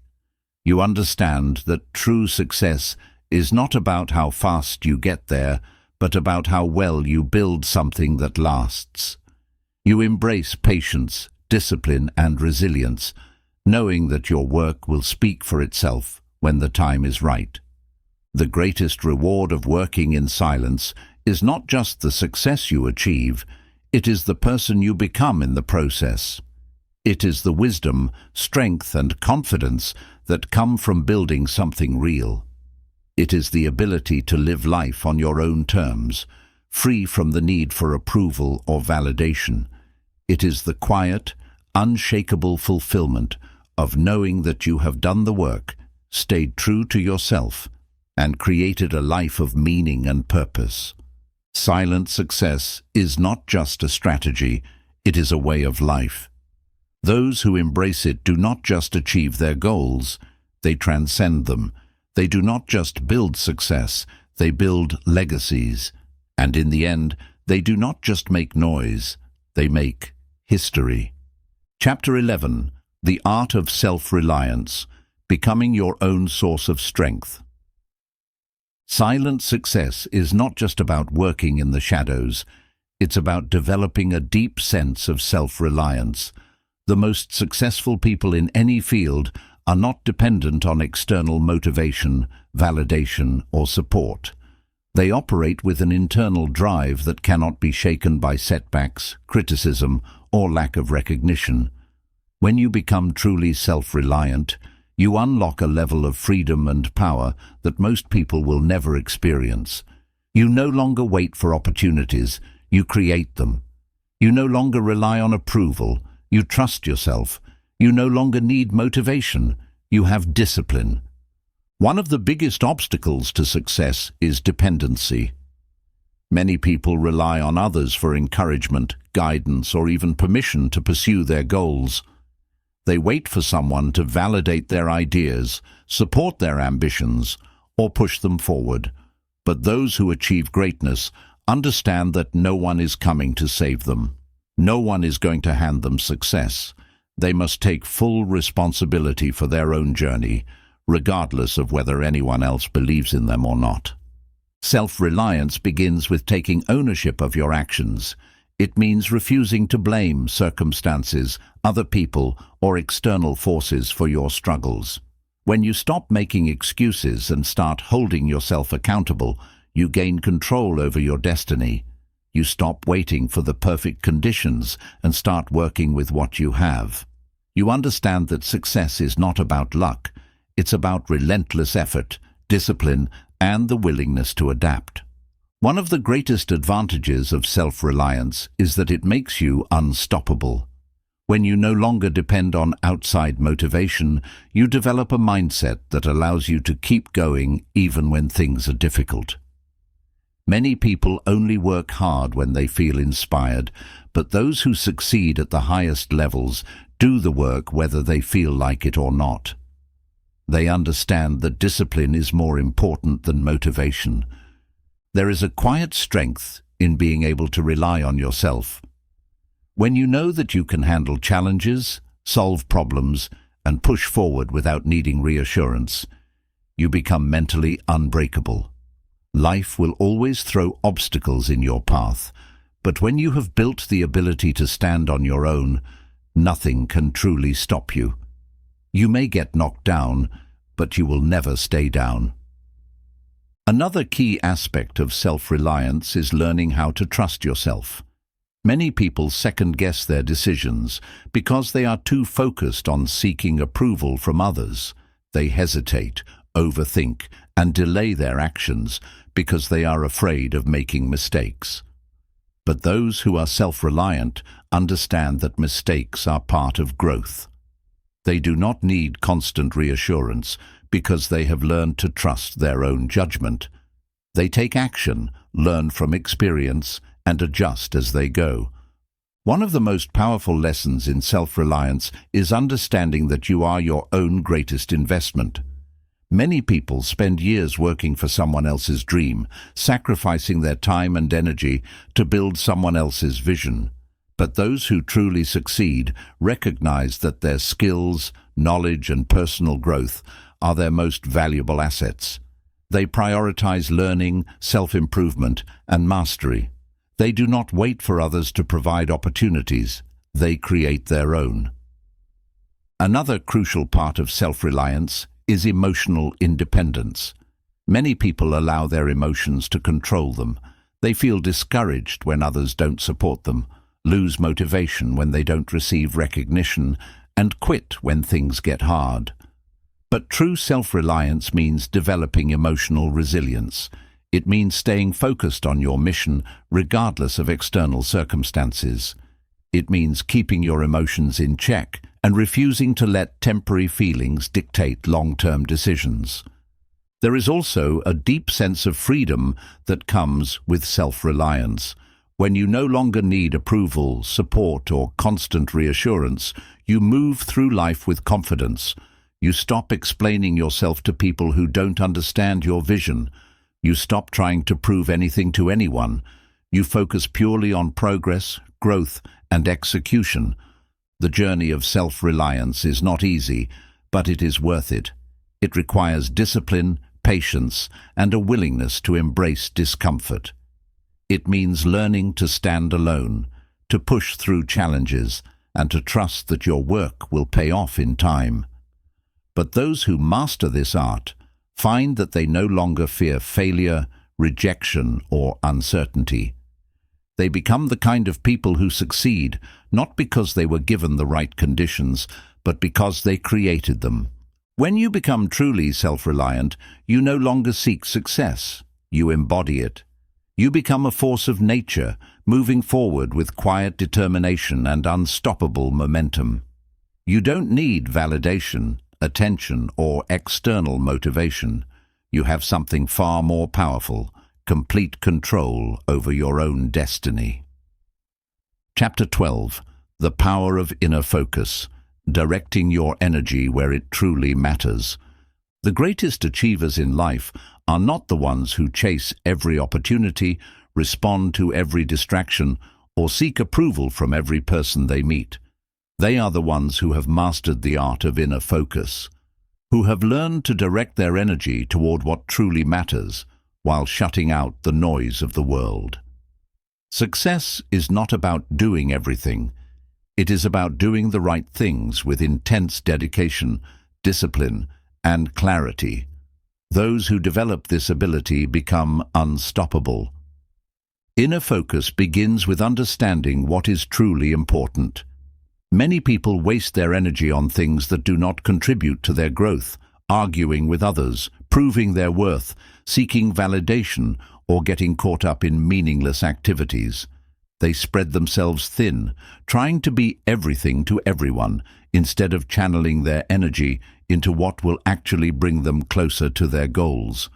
You understand that true success is not about how fast you get there, but about how well you build something that lasts. You embrace patience, discipline, and resilience, knowing that your work will speak for itself when the time is right. The greatest reward of working in silence is not just the success you achieve, it is the person you become in the process. It is the wisdom, strength, and confidence that come from building something real. It is the ability to live life on your own terms, free from the need for approval or validation. It is the quiet, unshakable fulfillment of knowing that you have done the work, stayed true to yourself, and created a life of meaning and purpose. Silent success is not just a strategy, it is a way of life. Those who embrace it do not just achieve their goals, they transcend them. They do not just build success, they build legacies. And in the end, they do not just make noise, they make history. Chapter 11. The Art of Self-Reliance, Becoming Your Own Source of Strength. Silent success is not just about working in the shadows, it's about developing a deep sense of self-reliance. The most successful people in any field are not dependent on external motivation, validation, or support. They operate with an internal drive that cannot be shaken by setbacks, criticism, or lack of recognition. When you become truly self-reliant, you unlock a level of freedom and power that most people will never experience. You no longer wait for opportunities, you create them. You no longer rely on approval, you trust yourself. You no longer need motivation, you have discipline. One of the biggest obstacles to success is dependency. Many people rely on others for encouragement, guidance, or even permission to pursue their goals. They wait for someone to validate their ideas, support their ambitions, or push them forward. But those who achieve greatness understand that no one is coming to save them. No one is going to hand them success. They must take full responsibility for their own journey, regardless of whether anyone else believes in them or not. Self-reliance begins with taking ownership of your actions. It means refusing to blame circumstances, other people, or external forces for your struggles. When you stop making excuses and start holding yourself accountable, you gain control over your destiny. You stop waiting for the perfect conditions and start working with what you have. You understand that success is not about luck, it's about relentless effort, discipline, and the willingness to adapt. One of the greatest advantages of self-reliance is that it makes you unstoppable. When you no longer depend on outside motivation, you develop a mindset that allows you to keep going even when things are difficult. Many people only work hard when they feel inspired, but those who succeed at the highest levels do the work whether they feel like it or not. They understand that discipline is more important than motivation. There is a quiet strength in being able to rely on yourself. When you know that you can handle challenges, solve problems, and push forward without needing reassurance, you become mentally unbreakable. Life will always throw obstacles in your path, but when you have built the ability to stand on your own, nothing can truly stop you. You may get knocked down, but you will never stay down. Another key aspect of self-reliance is learning how to trust yourself. Many people second-guess their decisions because they are too focused on seeking approval from others. They hesitate, overthink, and delay their actions because they are afraid of making mistakes. But those who are self-reliant understand that mistakes are part of growth. They do not need constant reassurance because they have learned to trust their own judgment. They take action, learn from experience, and adjust as they go. One of the most powerful lessons in self-reliance is understanding that you are your own greatest investment. Many people spend years working for someone else's dream, sacrificing their time and energy to build someone else's vision. But those who truly succeed recognize that their skills, knowledge, and personal growth are their most valuable assets. They prioritize learning, self-improvement, and mastery. They do not wait for others to provide opportunities. They create their own. Another crucial part of self-reliance is emotional independence. Many people allow their emotions to control them. They feel discouraged when others don't support them, lose motivation when they don't receive recognition, and quit when things get hard. But true self-reliance means developing emotional resilience. It means staying focused on your mission regardless of external circumstances. It means keeping your emotions in check and refusing to let temporary feelings dictate long-term decisions. There is also a deep sense of freedom that comes with self-reliance. When you no longer need approval, support, or constant reassurance, you move through life with confidence. You stop explaining yourself to people who don't understand your vision. You stop trying to prove anything to anyone. You focus purely on progress, growth, and execution. The journey of self-reliance is not easy, but it is worth it. It requires discipline, patience, and a willingness to embrace discomfort. It means learning to stand alone, to push through challenges, and to trust that your work will pay off in time. But those who master this art find that they no longer fear failure, rejection, or uncertainty. They become the kind of people who succeed, not because they were given the right conditions, but because they created them. When you become truly self-reliant, you no longer seek success. You embody it. You become a force of nature, moving forward with quiet determination and unstoppable momentum. You don't need validation, attention, or external motivation. You have something far more powerful: complete control over your own destiny. Chapter 12. The Power of Inner Focus. Directing your energy where it truly matters. The greatest achievers in life are not the ones who chase every opportunity, respond to every distraction, or seek approval from every person they meet. They are the ones who have mastered the art of inner focus, who have learned to direct their energy toward what truly matters, while shutting out the noise of the world. Success is not about doing everything. It is about doing the right things with intense dedication, discipline, and clarity. Those who develop this ability become unstoppable. Inner focus begins with understanding what is truly important. Many people waste their energy on things that do not contribute to their growth, arguing with others, proving their worth, seeking validation, or getting caught up in meaningless activities. They spread themselves thin, trying to be everything to everyone, instead of channeling their energy into what will actually bring them closer to their goals.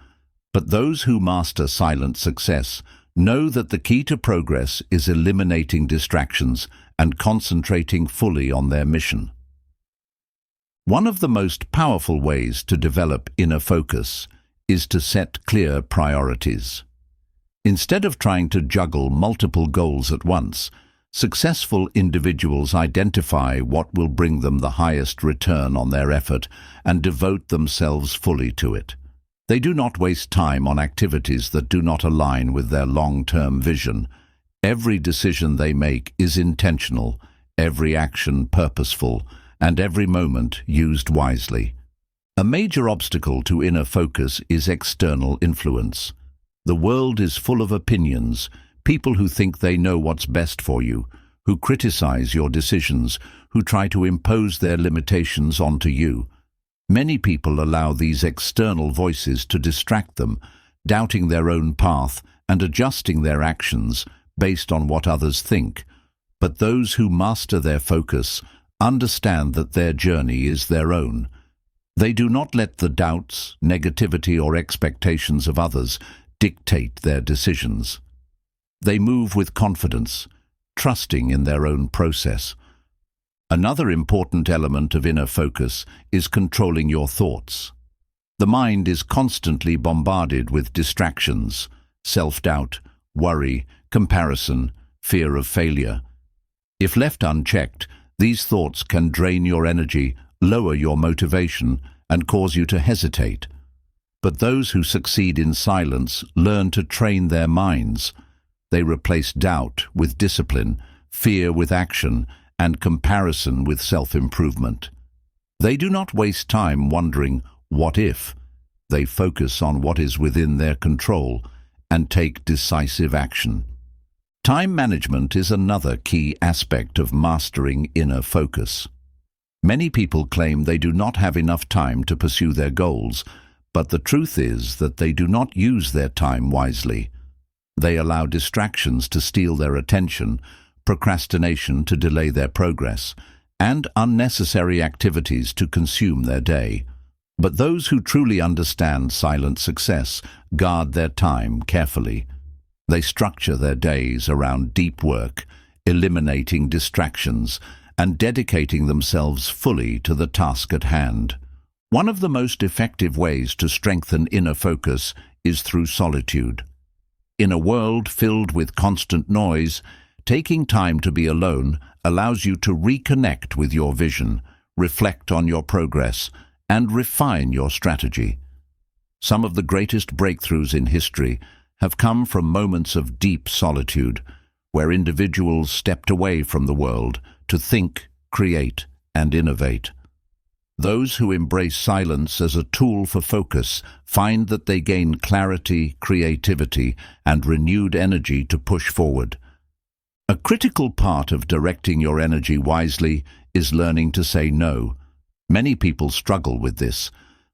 But those who master silent success know that the key to progress is eliminating distractions and concentrating fully on their mission. One of the most powerful ways to develop inner focus is to set clear priorities. Instead of trying to juggle multiple goals at once, successful individuals identify what will bring them the highest return on their effort and devote themselves fully to it. They do not waste time on activities that do not align with their long-term vision. Every decision they make is intentional, every action purposeful, and every moment used wisely. A major obstacle to inner focus is external influence. The world is full of opinions, people who think they know what's best for you, who criticize your decisions, who try to impose their limitations onto you. Many people allow these external voices to distract them, doubting their own path and adjusting their actions based on what others think. But those who master their focus understand that their journey is their own. They do not let the doubts, negativity, or expectations of others dictate their decisions. They move with confidence, trusting in their own process. Another important element of inner focus is controlling your thoughts. The mind is constantly bombarded with distractions, self-doubt, worry, comparison, fear of failure. If left unchecked, these thoughts can drain your energy, lower your motivation, and cause you to hesitate. But those who succeed in silence learn to train their minds. They replace doubt with discipline, fear with action, and comparison with self-improvement. They do not waste time wondering, what if? They focus on what is within their control and take decisive action. Time management is another key aspect of mastering inner focus. Many people claim they do not have enough time to pursue their goals, but the truth is that they do not use their time wisely. They allow distractions to steal their attention, procrastination to delay their progress, and unnecessary activities to consume their day. But those who truly understand silent success guard their time carefully. They structure their days around deep work, eliminating distractions, and dedicating themselves fully to the task at hand. One of the most effective ways to strengthen inner focus is through solitude. In a world filled with constant noise, taking time to be alone allows you to reconnect with your vision, reflect on your progress, and refine your strategy. Some of the greatest breakthroughs in history have come from moments of deep solitude, where individuals stepped away from the world to think, create, and innovate. Those who embrace silence as a tool for focus find that they gain clarity, creativity, and renewed energy to push forward. A critical part of directing your energy wisely is learning to say no. Many people struggle with this.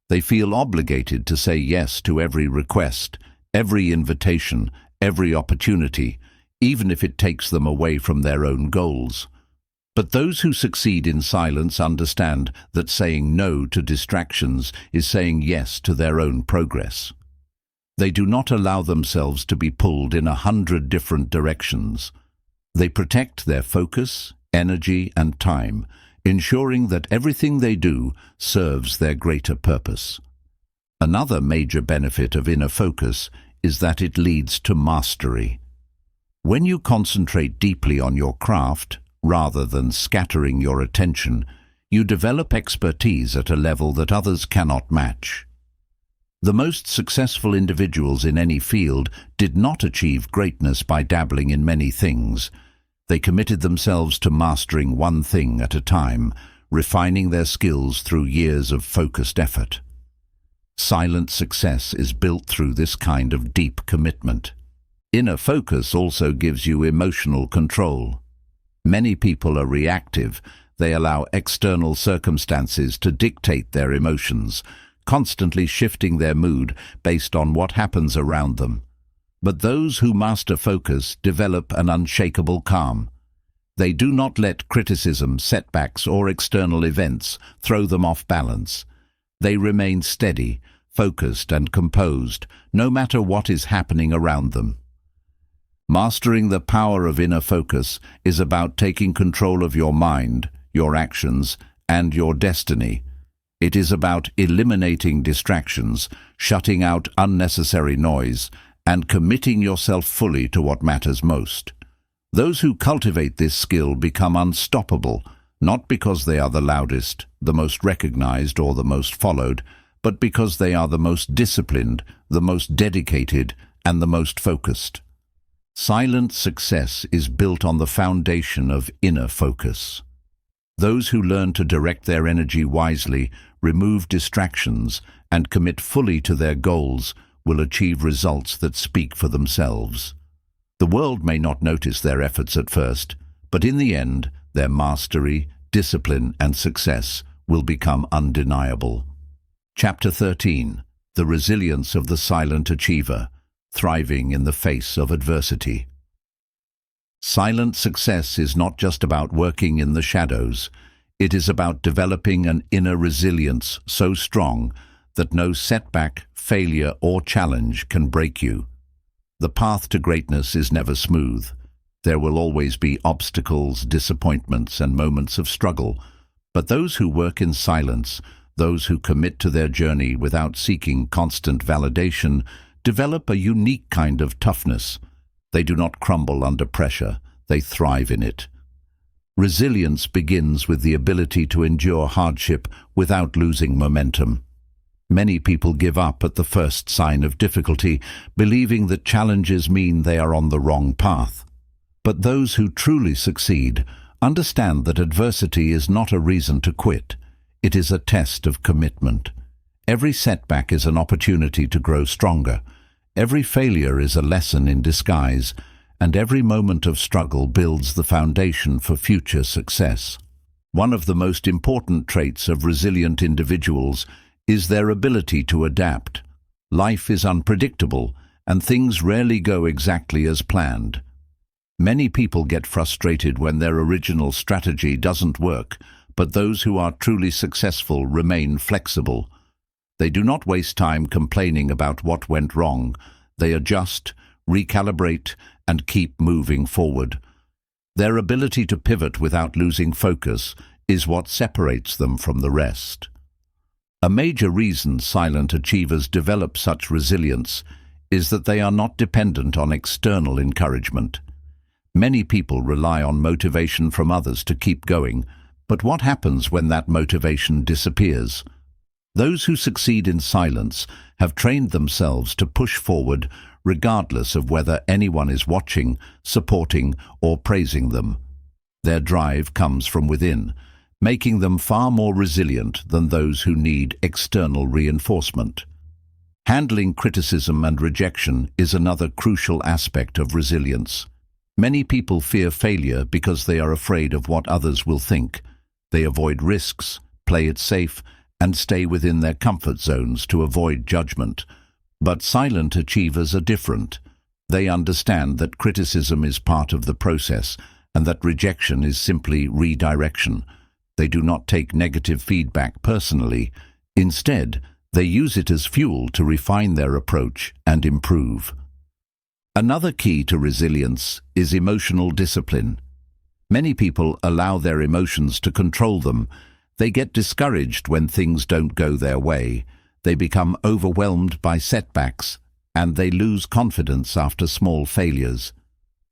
They feel obligated to say yes to every request, every invitation, every opportunity, even if it takes them away from their own goals. But those who succeed in silence understand that saying no to distractions is saying yes to their own progress. They do not allow themselves to be pulled in 100 different directions. They protect their focus, energy, and time, ensuring that everything they do serves their greater purpose. Another major benefit of inner focus is that it leads to mastery. When you concentrate deeply on your craft, rather than scattering your attention, you develop expertise at a level that others cannot match. The most successful individuals in any field did not achieve greatness by dabbling in many things. They committed themselves to mastering one thing at a time, refining their skills through years of focused effort. Silent success is built through this kind of deep commitment. Inner focus also gives you emotional control. Many people are reactive. They allow external circumstances to dictate their emotions, constantly shifting their mood based on what happens around them. But those who master focus develop an unshakable calm. They do not let criticism, setbacks, or external events throw them off balance. They remain steady, focused and composed, no matter what is happening around them. Mastering the power of inner focus is about taking control of your mind, your actions, and your destiny. It is about eliminating distractions, shutting out unnecessary noise, and committing yourself fully to what matters most. Those who cultivate this skill become unstoppable, not because they are the loudest, the most recognized, or the most followed, but because they are the most disciplined, the most dedicated, and the most focused. Silent success is built on the foundation of inner focus. Those who learn to direct their energy wisely, remove distractions, and commit fully to their goals will achieve results that speak for themselves. The world may not notice their efforts at first, but in the end, their mastery, discipline, and success will become undeniable. Chapter 13. The Resilience of the Silent Achiever, Thriving in the Face of Adversity. Silent success is not just about working in the shadows. It is about developing an inner resilience so strong that no setback, failure, or challenge can break you. The path to greatness is never smooth. There will always be obstacles, disappointments, and moments of struggle. But those who work in silence, those who commit to their journey without seeking constant validation, develop a unique kind of toughness. They do not crumble under pressure, they thrive in it. Resilience begins with the ability to endure hardship without losing momentum. Many people give up at the first sign of difficulty, believing that challenges mean they are on the wrong path. But those who truly succeed understand that adversity is not a reason to quit. It is a test of commitment. Every setback is an opportunity to grow stronger. Every failure is a lesson in disguise, and every moment of struggle builds the foundation for future success. One of the most important traits of resilient individuals is their ability to adapt. Life is unpredictable, and things rarely go exactly as planned. Many people get frustrated when their original strategy doesn't work, but those who are truly successful remain flexible. They do not waste time complaining about what went wrong. They adjust, recalibrate, and keep moving forward. Their ability to pivot without losing focus is what separates them from the rest. A major reason silent achievers develop such resilience is that they are not dependent on external encouragement. Many people rely on motivation from others to keep going, but what happens when that motivation disappears? Those who succeed in silence have trained themselves to push forward regardless of whether anyone is watching, supporting, or praising them. Their drive comes from within, making them far more resilient than those who need external reinforcement. Handling criticism and rejection is another crucial aspect of resilience. Many people fear failure because they are afraid of what others will think. They avoid risks, play it safe, and stay within their comfort zones to avoid judgment. But silent achievers are different. They understand that criticism is part of the process and that rejection is simply redirection. They do not take negative feedback personally. Instead, they use it as fuel to refine their approach and improve. Another key to resilience is emotional discipline. Many people allow their emotions to control them. They get discouraged when things don't go their way. They become overwhelmed by setbacks, and they lose confidence after small failures.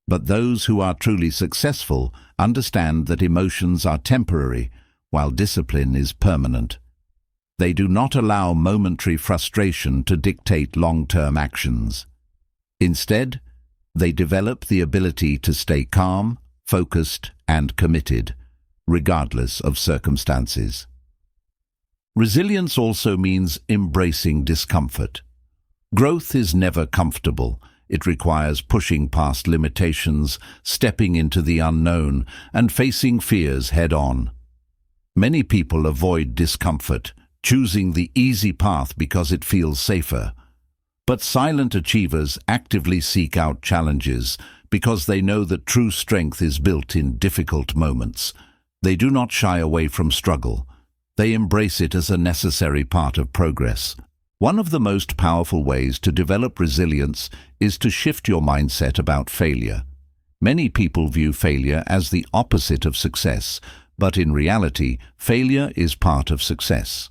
But those who are truly successful understand that emotions are temporary, while discipline is permanent. They do not allow momentary frustration to dictate long-term actions. Instead, they develop the ability to stay calm, focused, and committed, regardless of circumstances. Resilience also means embracing discomfort. Growth is never comfortable. It requires pushing past limitations, stepping into the unknown, and facing fears head-on. Many people avoid discomfort, choosing the easy path because it feels safer. But silent achievers actively seek out challenges because they know that true strength is built in difficult moments. They do not shy away from struggle. They embrace it as a necessary part of progress. One of the most powerful ways to develop resilience is to shift your mindset about failure. Many people view failure as the opposite of success, but in reality, failure is part of success.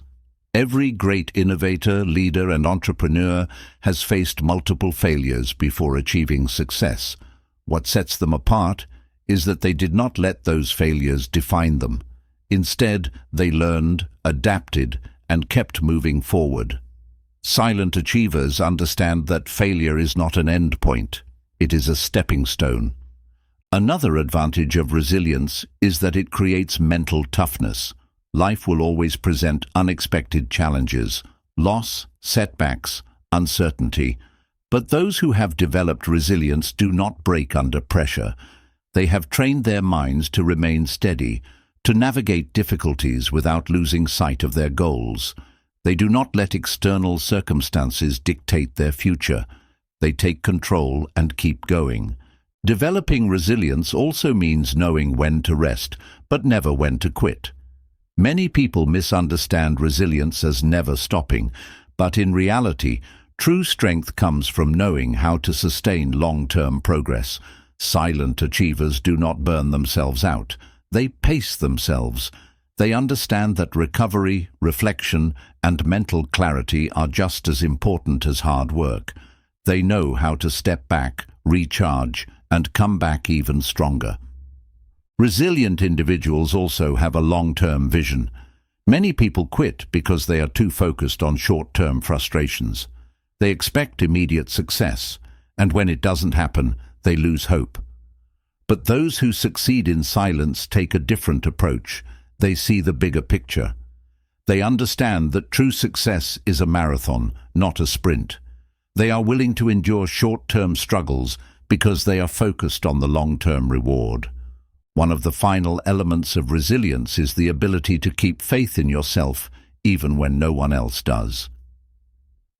Every great innovator, leader, and entrepreneur has faced multiple failures before achieving success. What sets them apart is that they did not let those failures define them. Instead, they learned, adapted, and kept moving forward. Silent achievers understand that failure is not an end point. It is a stepping stone. Another advantage of resilience is that it creates mental toughness. Life will always present unexpected challenges, loss, setbacks, uncertainty. But those who have developed resilience do not break under pressure. They have trained their minds to remain steady, to navigate difficulties without losing sight of their goals. They do not let external circumstances dictate their future. They take control and keep going. Developing resilience also means knowing when to rest, but never when to quit. Many people misunderstand resilience as never stopping, but in reality, true strength comes from knowing how to sustain long-term progress. Silent achievers do not burn themselves out. They pace themselves. They understand that recovery, reflection, and mental clarity are just as important as hard work. They know how to step back, recharge, and come back even stronger. Resilient individuals also have a long-term vision. Many people quit because they are too focused on short-term frustrations. They expect immediate success, and when it doesn't happen, they lose hope. But those who succeed in silence take a different approach. They see the bigger picture. They understand that true success is a marathon, not a sprint. They are willing to endure short-term struggles because they are focused on the long-term reward. One of the final elements of resilience is the ability to keep faith in yourself, even when no one else does.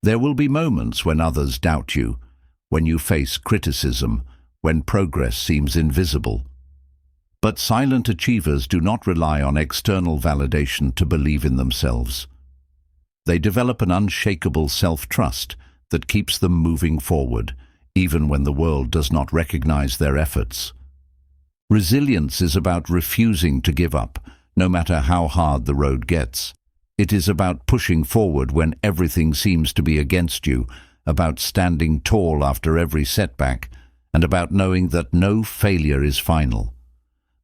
There will be moments when others doubt you, when you face criticism, when progress seems invisible. But silent achievers do not rely on external validation to believe in themselves. They develop an unshakable self-trust that keeps them moving forward, even when the world does not recognize their efforts. Resilience is about refusing to give up, no matter how hard the road gets. It is about pushing forward when everything seems to be against you, about standing tall after every setback, and about knowing that no failure is final.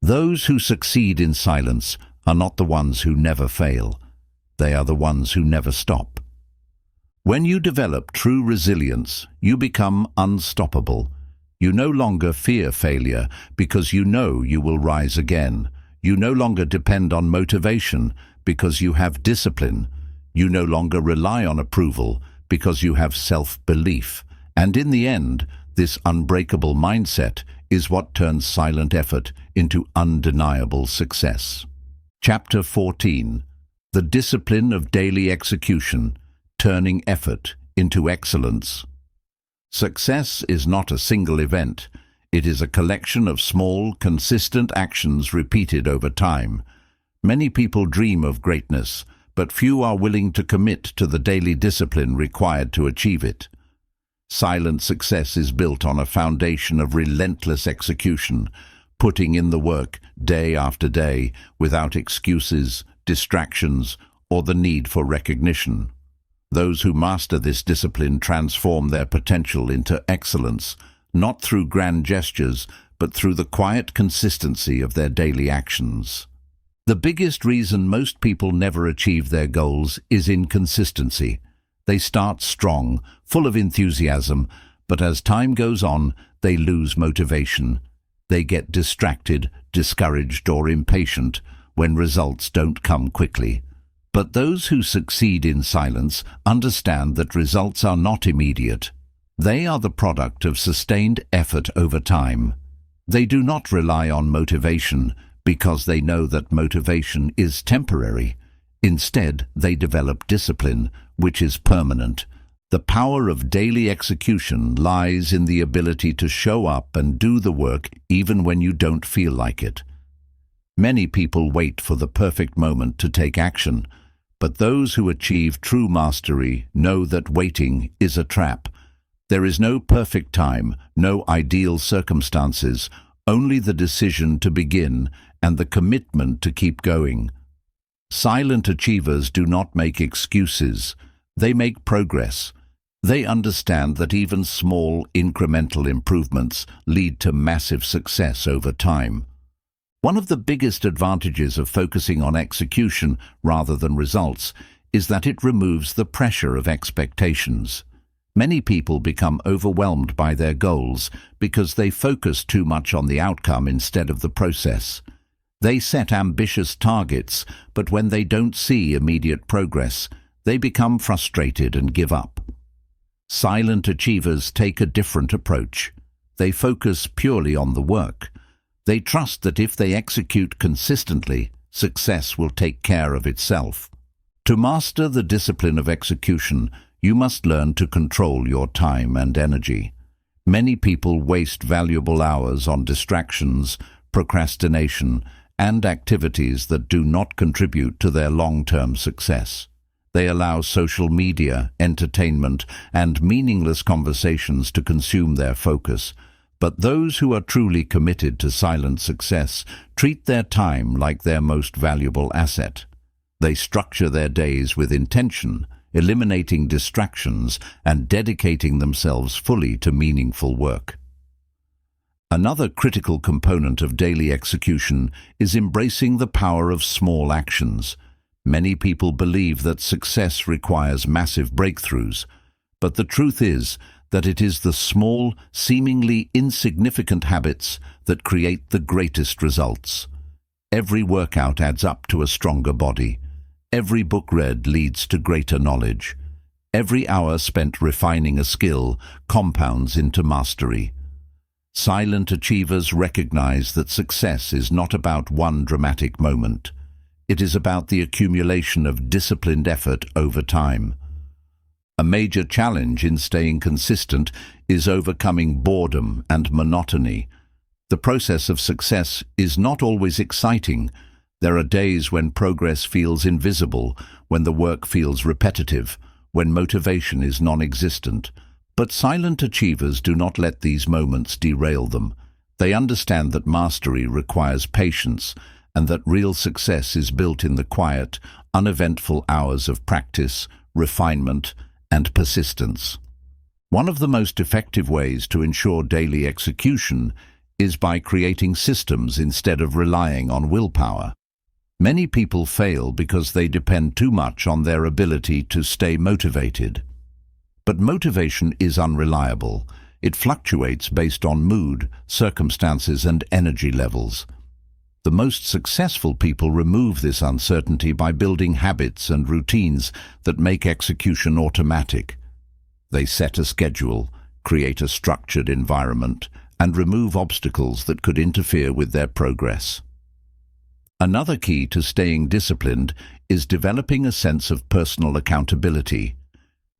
Those who succeed in silence are not the ones who never fail. They are the ones who never stop. When you develop true resilience, you become unstoppable. You no longer fear failure because you know you will rise again. You no longer depend on motivation because you have discipline. You no longer rely on approval because you have self-belief. And in the end, this unbreakable mindset is what turns silent effort into undeniable success. Chapter 14. The Discipline of Daily Execution, Turning Effort into Excellence. Success is not a single event. It is a collection of small, consistent actions repeated over time. Many people dream of greatness, but few are willing to commit to the daily discipline required to achieve it. Silent success is built on a foundation of relentless execution, putting in the work day after day without excuses, distractions, or the need for recognition. Those who master this discipline transform their potential into excellence, not through grand gestures, but through the quiet consistency of their daily actions. The biggest reason most people never achieve their goals is inconsistency. They start strong, full of enthusiasm, but as time goes on, they lose motivation. They get distracted, discouraged, or impatient when results don't come quickly. But those who succeed in silence understand that results are not immediate. They are the product of sustained effort over time. They do not rely on motivation because they know that motivation is temporary. Instead, they develop discipline, which is permanent. The power of daily execution lies in the ability to show up and do the work even when you don't feel like it. Many people wait for the perfect moment to take action, But those who achieve true mastery know that waiting is a trap. There is no perfect time, no ideal circumstances, only the decision to begin and the commitment to keep going. Silent achievers do not make excuses. They make progress. They understand that even small, incremental improvements lead to massive success over time. One of the biggest advantages of focusing on execution rather than results is that it removes the pressure of expectations. Many people become overwhelmed by their goals because they focus too much on the outcome instead of the process. They set ambitious targets, but when they don't see immediate progress, they become frustrated and give up. Silent achievers take a different approach. They focus purely on the work. They trust that if they execute consistently, success will take care of itself. To master the discipline of execution, you must learn to control your time and energy. Many people waste valuable hours on distractions, procrastination, and activities that do not contribute to their long-term success. They allow social media, entertainment, and meaningless conversations to consume their focus. But those who are truly committed to silent success treat their time like their most valuable asset. They structure their days with intention, eliminating distractions and dedicating themselves fully to meaningful work. Another critical component of daily execution is embracing the power of small actions. Many people believe that success requires massive breakthroughs, but the truth is that it is the small, seemingly insignificant habits that create the greatest results. Every workout adds up to a stronger body. Every book read leads to greater knowledge. Every hour spent refining a skill compounds into mastery. Silent achievers recognize that success is not about one dramatic moment. It is about the accumulation of disciplined effort over time. A major challenge in staying consistent is overcoming boredom and monotony. The process of success is not always exciting. There are days when progress feels invisible, when the work feels repetitive, when motivation is non-existent. But silent achievers do not let these moments derail them. They understand that mastery requires patience and that real success is built in the quiet, uneventful hours of practice, refinement, and persistence. One of the most effective ways to ensure daily execution is by creating systems instead of relying on willpower. Many people fail because they depend too much on their ability to stay motivated. But motivation is unreliable. It fluctuates based on mood, circumstances, and energy levels. The most successful people remove this uncertainty by building habits and routines that make execution automatic. They set a schedule, create a structured environment, and remove obstacles that could interfere with their progress. Another key to staying disciplined is developing a sense of personal accountability.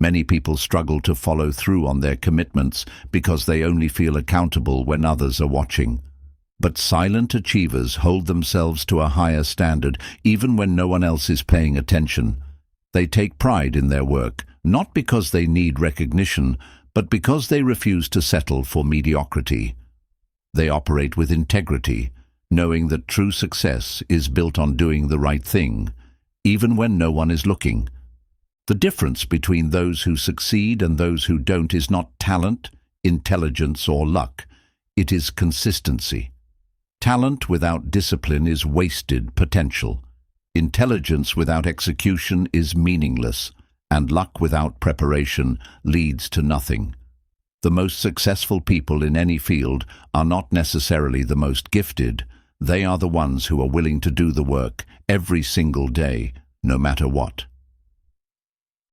Many people struggle to follow through on their commitments because they only feel accountable when others are watching. But silent achievers hold themselves to a higher standard even when no one else is paying attention. They take pride in their work, not because they need recognition, but because they refuse to settle for mediocrity. They operate with integrity, knowing that true success is built on doing the right thing, even when no one is looking. The difference between those who succeed and those who don't is not talent, intelligence, or luck. It is consistency. Talent without discipline is wasted potential. Intelligence without execution is meaningless, and luck without preparation leads to nothing. The most successful people in any field are not necessarily the most gifted. They are the ones who are willing to do the work every single day, no matter what.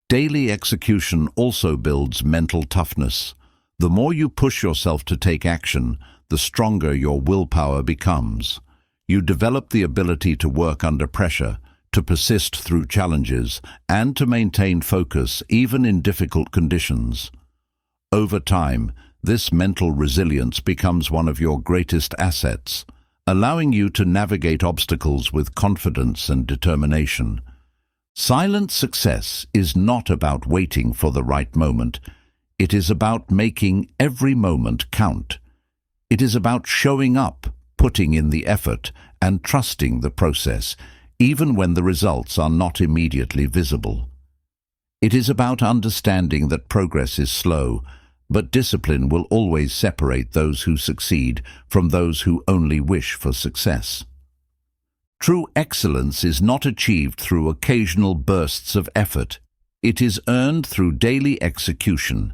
Daily execution also builds mental toughness. The more you push yourself to take action, the stronger your willpower becomes. You develop the ability to work under pressure, to persist through challenges, and to maintain focus even in difficult conditions. Over time, this mental resilience becomes one of your greatest assets, allowing you to navigate obstacles with confidence and determination. Silent success is not about waiting for the right moment. It is about making every moment count. It is about showing up, putting in the effort, and trusting the process, even when the results are not immediately visible. It is about understanding that progress is slow, but discipline will always separate those who succeed from those who only wish for success. True excellence is not achieved through occasional bursts of effort. It is earned through daily execution.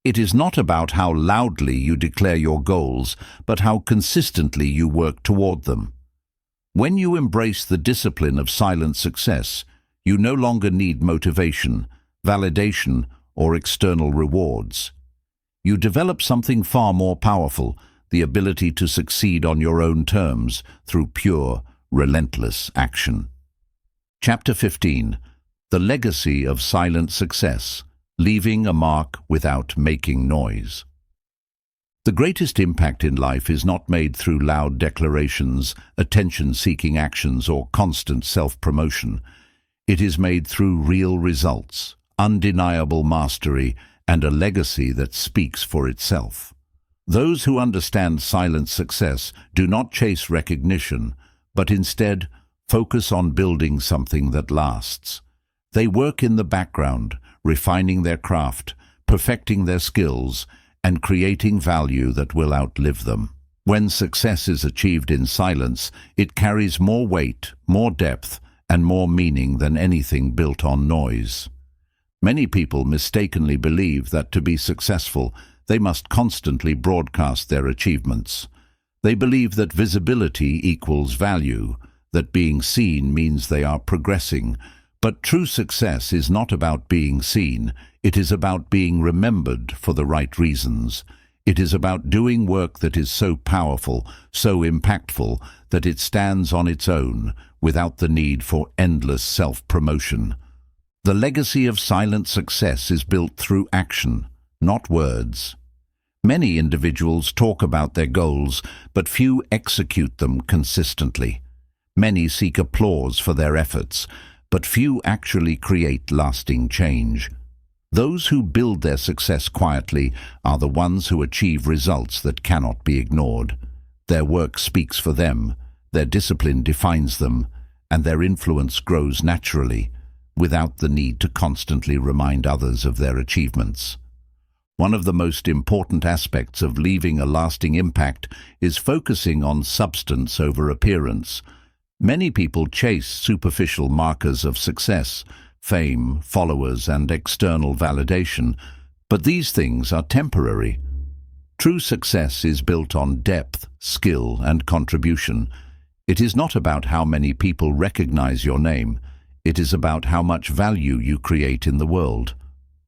It is not about how loudly you declare your goals, but how consistently you work toward them. When you embrace the discipline of silent success, you no longer need motivation, validation, or external rewards. You develop something far more powerful, the ability to succeed on your own terms through pure, relentless action. Chapter 15. The Legacy of Silent Success. Leaving a mark without making noise. The greatest impact in life is not made through loud declarations, attention-seeking actions, or constant self-promotion. It is made through real results, undeniable mastery, and a legacy that speaks for itself. Those who understand silent success do not chase recognition, but instead focus on building something that lasts. They work in the background, refining their craft, perfecting their skills, and creating value that will outlive them. When success is achieved in silence, it carries more weight, more depth, and more meaning than anything built on noise. Many people mistakenly believe that to be successful, they must constantly broadcast their achievements. They believe that visibility equals value, that being seen means they are progressing. But true success is not about being seen. It is about being remembered for the right reasons. It is about doing work that is so powerful, so impactful, that it stands on its own, without the need for endless self-promotion. The legacy of silent success is built through action, not words. Many individuals talk about their goals, but few execute them consistently. Many seek applause for their efforts, but few actually create lasting change. Those who build their success quietly are the ones who achieve results that cannot be ignored. Their work speaks for them, their discipline defines them, and their influence grows naturally, without the need to constantly remind others of their achievements. One of the most important aspects of leaving a lasting impact is focusing on substance over appearance. Many people chase superficial markers of success, fame, followers, and external validation, but these things are temporary. True success is built on depth, skill, and contribution. It is not about how many people recognize your name. It is about how much value you create in the world.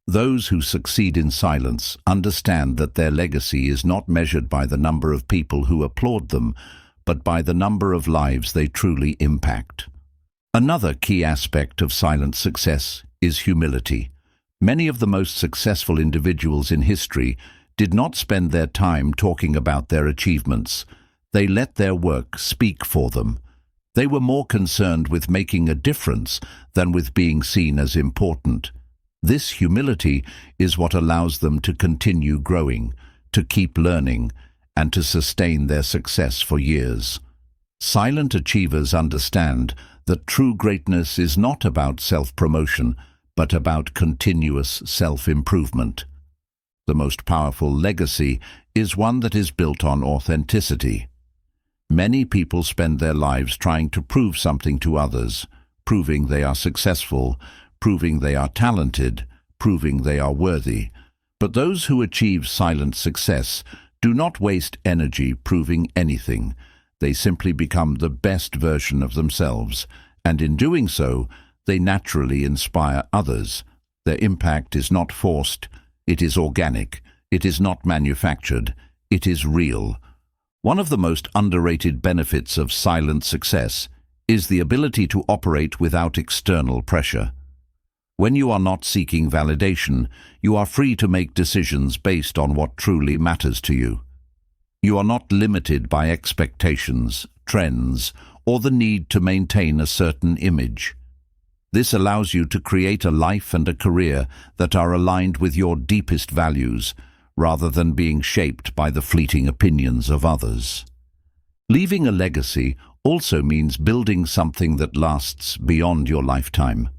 Those who succeed in silence understand that their legacy is not measured by the number of people who applaud them, but by the number of lives they truly impact. Another key aspect of silent success is humility. Many of the most successful individuals in history did not spend their time talking about their achievements. They let their work speak for them. They were more concerned with making a difference than with being seen as important. This humility is what allows them to continue growing, to keep learning, and to sustain their success for years. Silent achievers understand that true greatness is not about self-promotion, but about continuous self-improvement. The most powerful legacy is one that is built on authenticity. Many people spend their lives trying to prove something to others, proving they are successful, proving they are talented, proving they are worthy. But those who achieve silent success do not waste energy proving anything. They simply become the best version of themselves, and in doing so, they naturally inspire others. Their impact is not forced, it is organic, it is not manufactured, it is real. One of the most underrated benefits of silent success is the ability to operate without external pressure. When you are not seeking validation, you are free to make decisions based on what truly matters to you. You are not limited by expectations, trends, or the need to maintain a certain image. This allows you to create a life and a career that are aligned with your deepest values, rather than being shaped by the fleeting opinions of others. Leaving a legacy also means building something that lasts beyond your lifetime.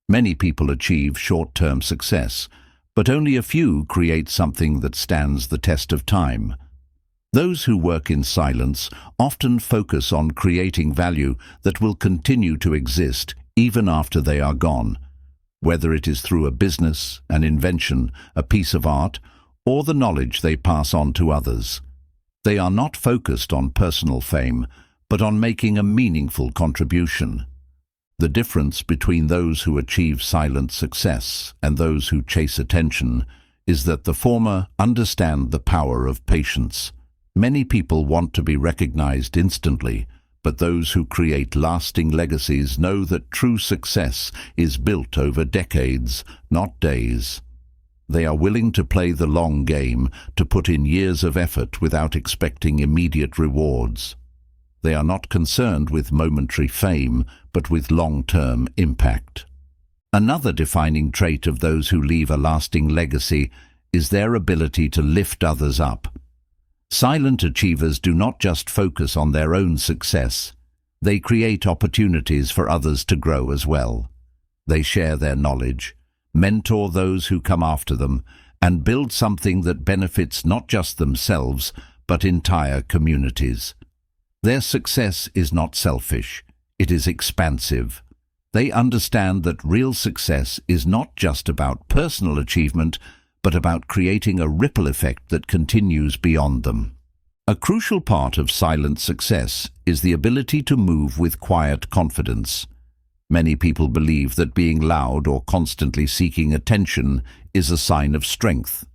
Many people achieve short-term success, but only a few create something that stands the test of time. Those who work in silence often focus on creating value that will continue to exist even after they are gone, whether it is through a business, an invention, a piece of art, or the knowledge they pass on to others. They are not focused on personal fame, but on making a meaningful contribution. The difference between those who achieve silent success and those who chase attention is that the former understand the power of patience. Many people want to be recognized instantly, but those who create lasting legacies know that true success is built over decades, not days. They are willing to play the long game, to put in years of effort without expecting immediate rewards. They are not concerned with momentary fame, but with long-term impact. Another defining trait of those who leave a lasting legacy is their ability to lift others up. Silent achievers do not just focus on their own success. They create opportunities for others to grow as well. They share their knowledge, mentor those who come after them, and build something that benefits not just themselves, but entire communities. Their success is not selfish, it is expansive. They understand that real success is not just about personal achievement, but about creating a ripple effect that continues beyond them. A crucial part of silent success is the ability to move with quiet confidence. Many people believe that being loud or constantly seeking attention is a sign of strength.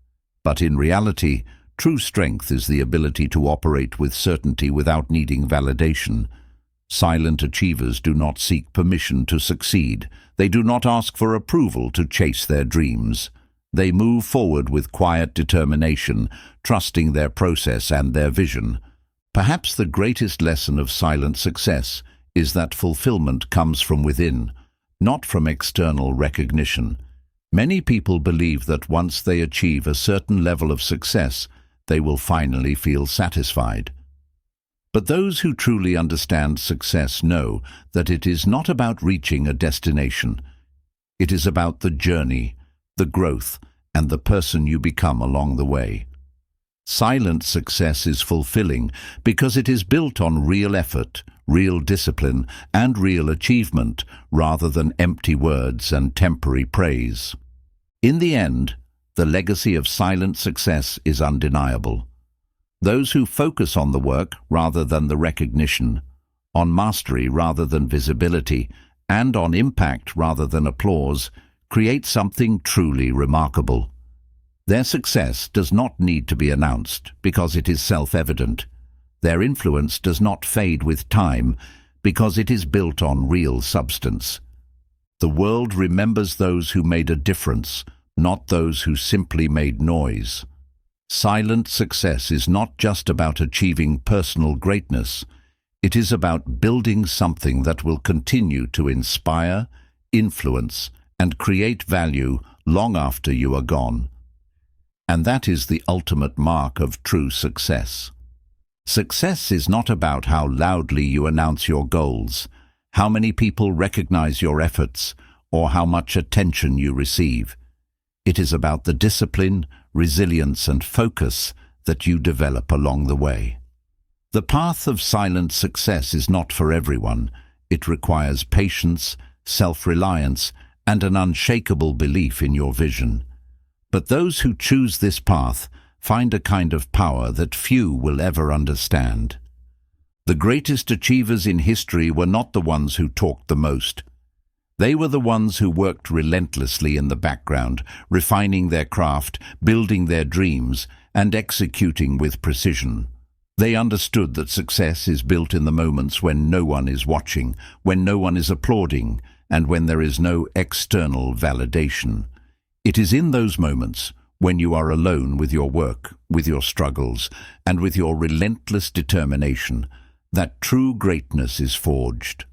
But in reality, true strength is the ability to operate with certainty without needing validation. Silent achievers do not seek permission to succeed. They do not ask for approval to chase their dreams. They move forward with quiet determination, trusting their process and their vision. Perhaps the greatest lesson of silent success is that fulfillment comes from within, not from external recognition. Many people believe that once they achieve a certain level of success, they will finally feel satisfied. But those who truly understand success know that it is not about reaching a destination. It is about the journey, the growth, and the person you become along the way. Silent success is fulfilling because it is built on real effort, real discipline, and real achievement, rather than empty words and temporary praise. In the end, the legacy of silent success is undeniable. Those who focus on the work rather than the recognition, on mastery rather than visibility, and on impact rather than applause, create something truly remarkable. Their success does not need to be announced because it is self-evident. Their influence does not fade with time because it is built on real substance. The world remembers those who made a difference, not those who simply made noise. Silent success is not just about achieving personal greatness. It is about building something that will continue to inspire, influence, and create value long after you are gone. And that is the ultimate mark of true success. Success is not about how loudly you announce your goals, how many people recognize your efforts, or how much attention you receive. It is about the discipline, resilience, and focus that you develop along the way. The path of silent success is not for everyone. It requires patience, self-reliance, and an unshakable belief in your vision. But those who choose this path find a kind of power that few will ever understand. The greatest achievers in history were not the ones who talked the most. They were the ones who worked relentlessly in the background, refining their craft, building their dreams, and executing with precision. They understood that success is built in the moments when no one is watching, when no one is applauding, and when there is no external validation. It is in those moments, when you are alone with your work, with your struggles, and with your relentless determination, that true greatness is forged.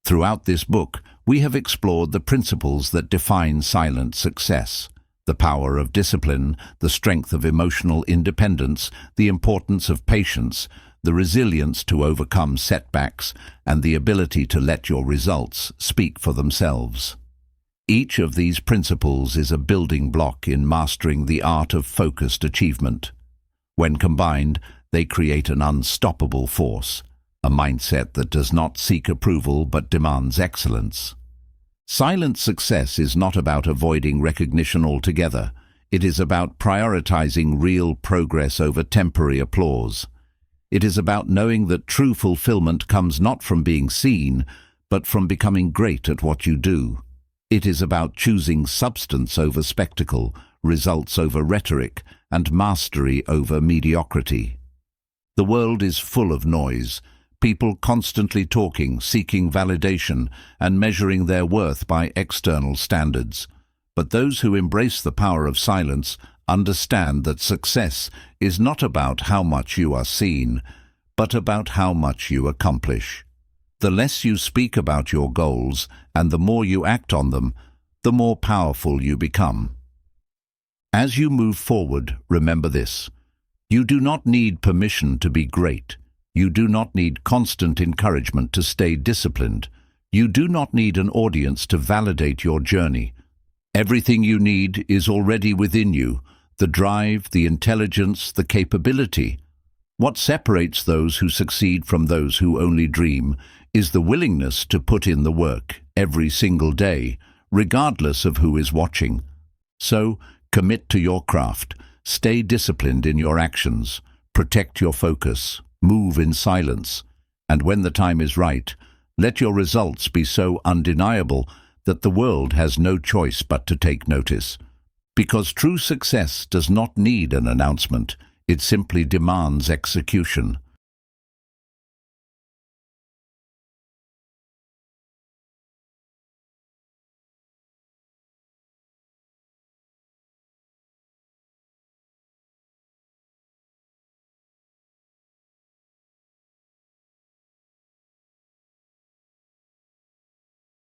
Throughout this book, we have explored the principles that define silent success: the power of discipline, the strength of emotional independence, the importance of patience, the resilience to overcome setbacks, and the ability to let your results speak for themselves. Each of these principles is a building block in mastering the art of focused achievement. When combined, they create an unstoppable force, a mindset that does not seek approval but demands excellence. Silent success is not about avoiding recognition altogether. It is about prioritizing real progress over temporary applause. It is about knowing that true fulfillment comes not from being seen, but from becoming great at what you do. It is about choosing substance over spectacle, results over rhetoric, and mastery over mediocrity. The world is full of noise. People constantly talking, seeking validation, and measuring their worth by external standards. But those who embrace the power of silence understand that success is not about how much you are seen, but about how much you accomplish. The less you speak about your goals and the more you act on them, the more powerful you become. As you move forward, remember this: you do not need permission to be great. You do not need constant encouragement to stay disciplined. You do not need an audience to validate your journey. Everything you need is already within you: the drive, the intelligence, the capability. What separates those who succeed from those who only dream is the willingness to put in the work every single day, regardless of who is watching. So, commit to your craft, stay disciplined in your actions, protect your focus, move in silence, and when the time is right, let your results be so undeniable that the world has no choice but to take notice. Because true success does not need an announcement, it simply demands execution.